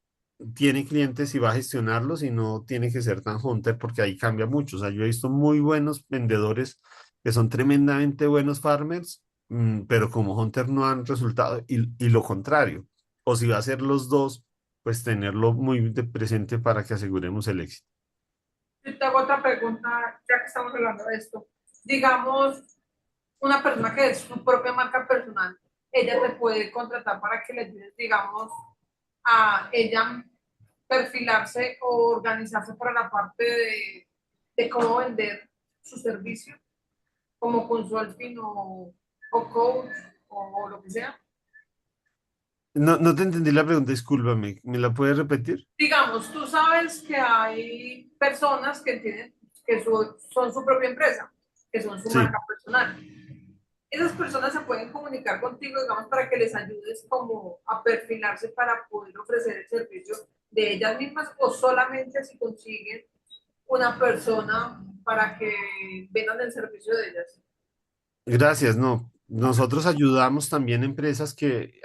tiene clientes y va a gestionarlos y no tiene que ser tan Hunter porque ahí cambia mucho. O sea, yo he visto muy buenos vendedores que son tremendamente buenos farmers, pero como Hunter no han resultado, y lo contrario. O si va a ser los dos, pues tenerlo muy de presente para que aseguremos el éxito. Yo te hago otra pregunta, ya que estamos hablando de esto. Digamos, una persona que es su propia marca personal, ella te puede contratar para que le ayudes, digamos, a ella perfilarse o organizarse para la parte de cómo vender su servicio, como consulting o coach o lo que sea. No te entendí la pregunta, discúlpame. ¿Me la puedes repetir? Digamos, tú sabes que hay personas que tienen, que son su propia empresa, que son su Sí. marca personal. Esas personas se pueden comunicar contigo, digamos, para que les ayudes como a perfilarse para poder ofrecer el servicio de ellas mismas o solamente si consiguen una persona para que vendan el servicio de ellas. Gracias, no. Nosotros ayudamos también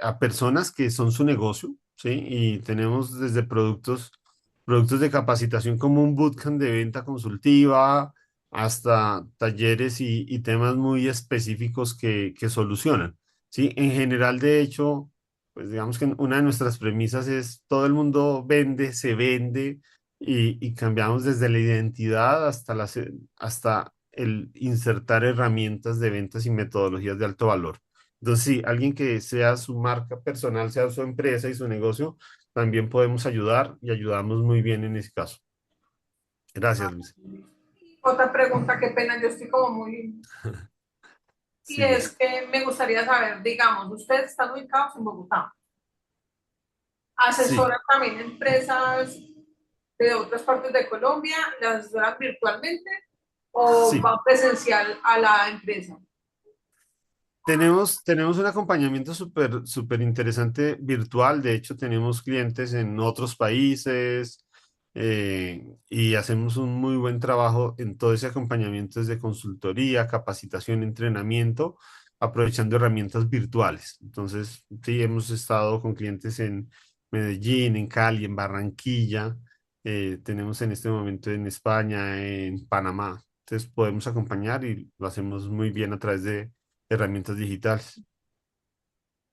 a personas que son su negocio, ¿sí? Y tenemos desde productos de capacitación como un bootcamp de venta consultiva hasta talleres y temas muy específicos que solucionan, ¿sí? En general, de hecho, pues digamos que una de nuestras premisas es todo el mundo vende, se vende y cambiamos desde la identidad hasta el insertar herramientas de ventas y metodologías de alto valor. Entonces, sí, alguien que sea su marca personal, sea su empresa y su negocio, también podemos ayudar y ayudamos muy bien en ese caso. Gracias, Luis. Otra pregunta, qué pena, yo estoy como muy... Y Sí, es que me gustaría saber, digamos, ustedes están ubicados en Bogotá, sí, asesoran también empresas de otras partes de Colombia, las asesoran virtualmente o sí. van presencial a la empresa. Tenemos un acompañamiento súper interesante virtual. De hecho, tenemos clientes en otros países y hacemos un muy buen trabajo en todo ese acompañamiento desde consultoría, capacitación, entrenamiento, aprovechando herramientas virtuales. Entonces, sí, hemos estado con clientes en Medellín, en Cali, en Barranquilla. Tenemos en este momento en España, en Panamá. Entonces, podemos acompañar y lo hacemos muy bien a través de herramientas digitales.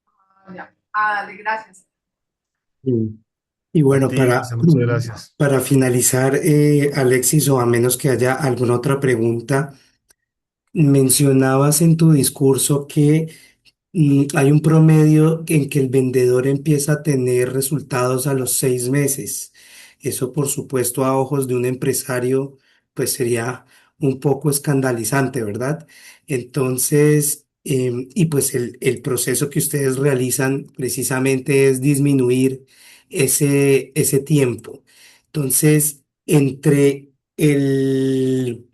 Ah, ya. Ah, dale, gracias. Mm. Y A bueno, ti, Luisa, muchas gracias. para finalizar, Alexis, o a menos que haya alguna otra pregunta, mencionabas en tu discurso que hay un promedio en que el vendedor empieza a tener resultados a los 6 meses. Eso, por supuesto, a ojos de un empresario, pues sería un poco escandalizante, ¿verdad? Entonces, y pues el proceso que ustedes realizan precisamente es disminuir ese tiempo. Entonces, entre el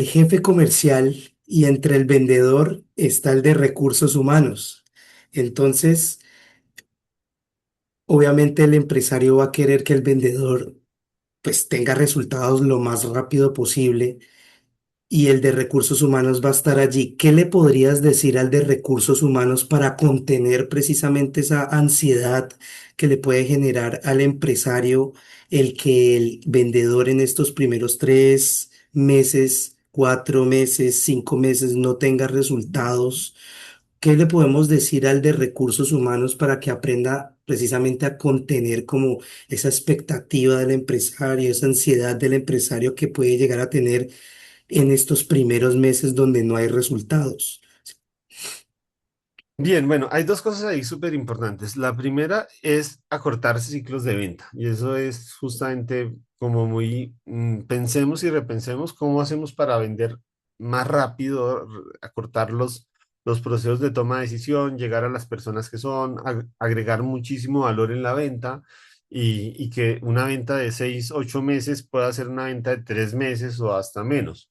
jefe comercial y entre el vendedor está el de recursos humanos. Entonces, obviamente el empresario va a querer que el vendedor pues tenga resultados lo más rápido posible y el de recursos humanos va a estar allí. ¿Qué le podrías decir al de recursos humanos para contener precisamente esa ansiedad que le puede generar al empresario el que el vendedor en estos primeros 3 meses, 4 meses, 5 meses no tenga resultados? ¿Qué le podemos decir al de recursos humanos para que aprenda precisamente a contener como esa expectativa del empresario, esa ansiedad del empresario que puede llegar a tener en estos primeros meses donde no hay resultados? Bien, bueno, hay dos cosas ahí súper importantes. La primera es acortar ciclos de venta y eso es justamente como muy, pensemos y repensemos cómo hacemos para vender más rápido, acortar los procesos de toma de decisión, llegar a las personas que son, agregar muchísimo valor en la venta y que una venta de 6, 8 meses pueda ser una venta de 3 meses o hasta menos.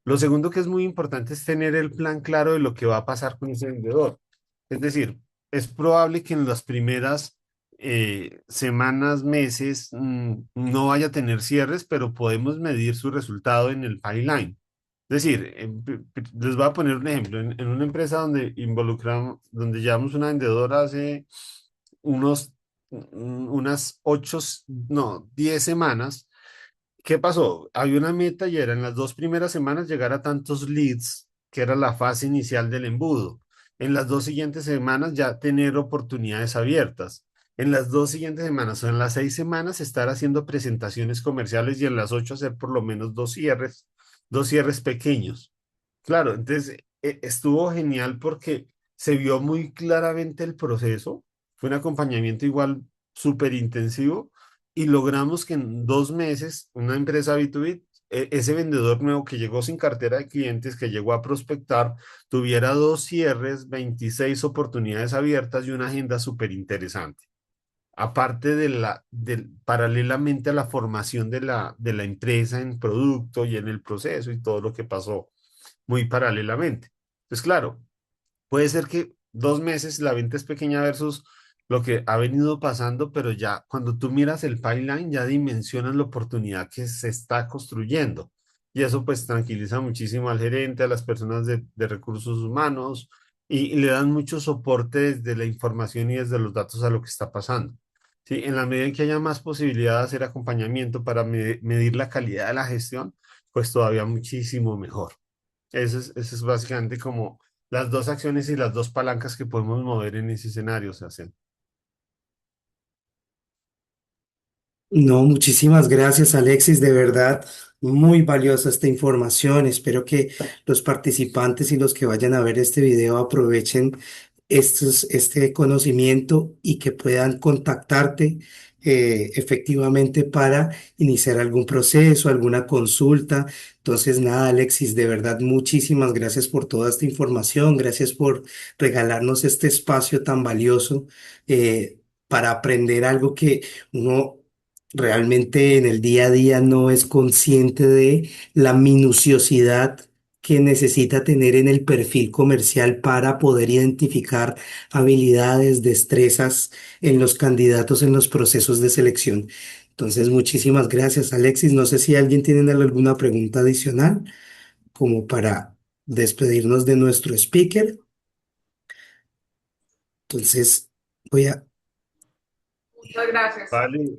Lo segundo que es muy importante es tener el plan claro de lo que va a pasar con ese vendedor. Es decir, es probable que en las primeras semanas, meses, no vaya a tener cierres, pero podemos medir su resultado en el pipeline. Es decir, les voy a poner un ejemplo. En una empresa donde involucramos, donde llevamos una vendedora hace unos, unas 10 semanas. ¿Qué pasó? Había una meta y era en las 2 primeras semanas llegar a tantos leads, que era la fase inicial del embudo. En las 2 siguientes semanas ya tener oportunidades abiertas. En las 2 siguientes semanas o en las 6 semanas estar haciendo presentaciones comerciales y en las 8 hacer por lo menos dos cierres pequeños. Claro, entonces estuvo genial porque se vio muy claramente el proceso. Fue un acompañamiento igual súper intensivo y logramos que en 2 meses una empresa B2B, ese vendedor nuevo que llegó sin cartera de clientes, que llegó a prospectar, tuviera 2 cierres, 26 oportunidades abiertas y una agenda súper interesante. Aparte paralelamente a la formación de la empresa en producto y en el proceso y todo lo que pasó muy paralelamente. Entonces, claro, puede ser que 2 meses la venta es pequeña versus lo que ha venido pasando, pero ya cuando tú miras el pipeline, ya dimensionas la oportunidad que se está construyendo. Y eso pues tranquiliza muchísimo al gerente, a las personas de recursos humanos y le dan mucho soporte desde la información y desde los datos a lo que está pasando. Sí, en la medida en que haya más posibilidad de hacer acompañamiento para medir la calidad de la gestión, pues todavía muchísimo mejor. Eso es básicamente como las dos acciones y las dos palancas que podemos mover en ese escenario, se hacen. No, muchísimas gracias, Alexis. De verdad, muy valiosa esta información. Espero que los participantes y los que vayan a ver este video aprovechen este conocimiento y que puedan contactarte efectivamente para iniciar algún proceso, alguna consulta. Entonces, nada, Alexis, de verdad, muchísimas gracias por toda esta información. Gracias por regalarnos este espacio tan valioso para aprender algo que uno realmente en el día a día no es consciente de la minuciosidad que necesita tener en el perfil comercial para poder identificar habilidades, destrezas en los candidatos en los procesos de selección. Entonces, muchísimas gracias, Alexis. No sé si alguien tiene alguna pregunta adicional como para despedirnos de nuestro speaker. Entonces, voy a... Muchas gracias. Vale.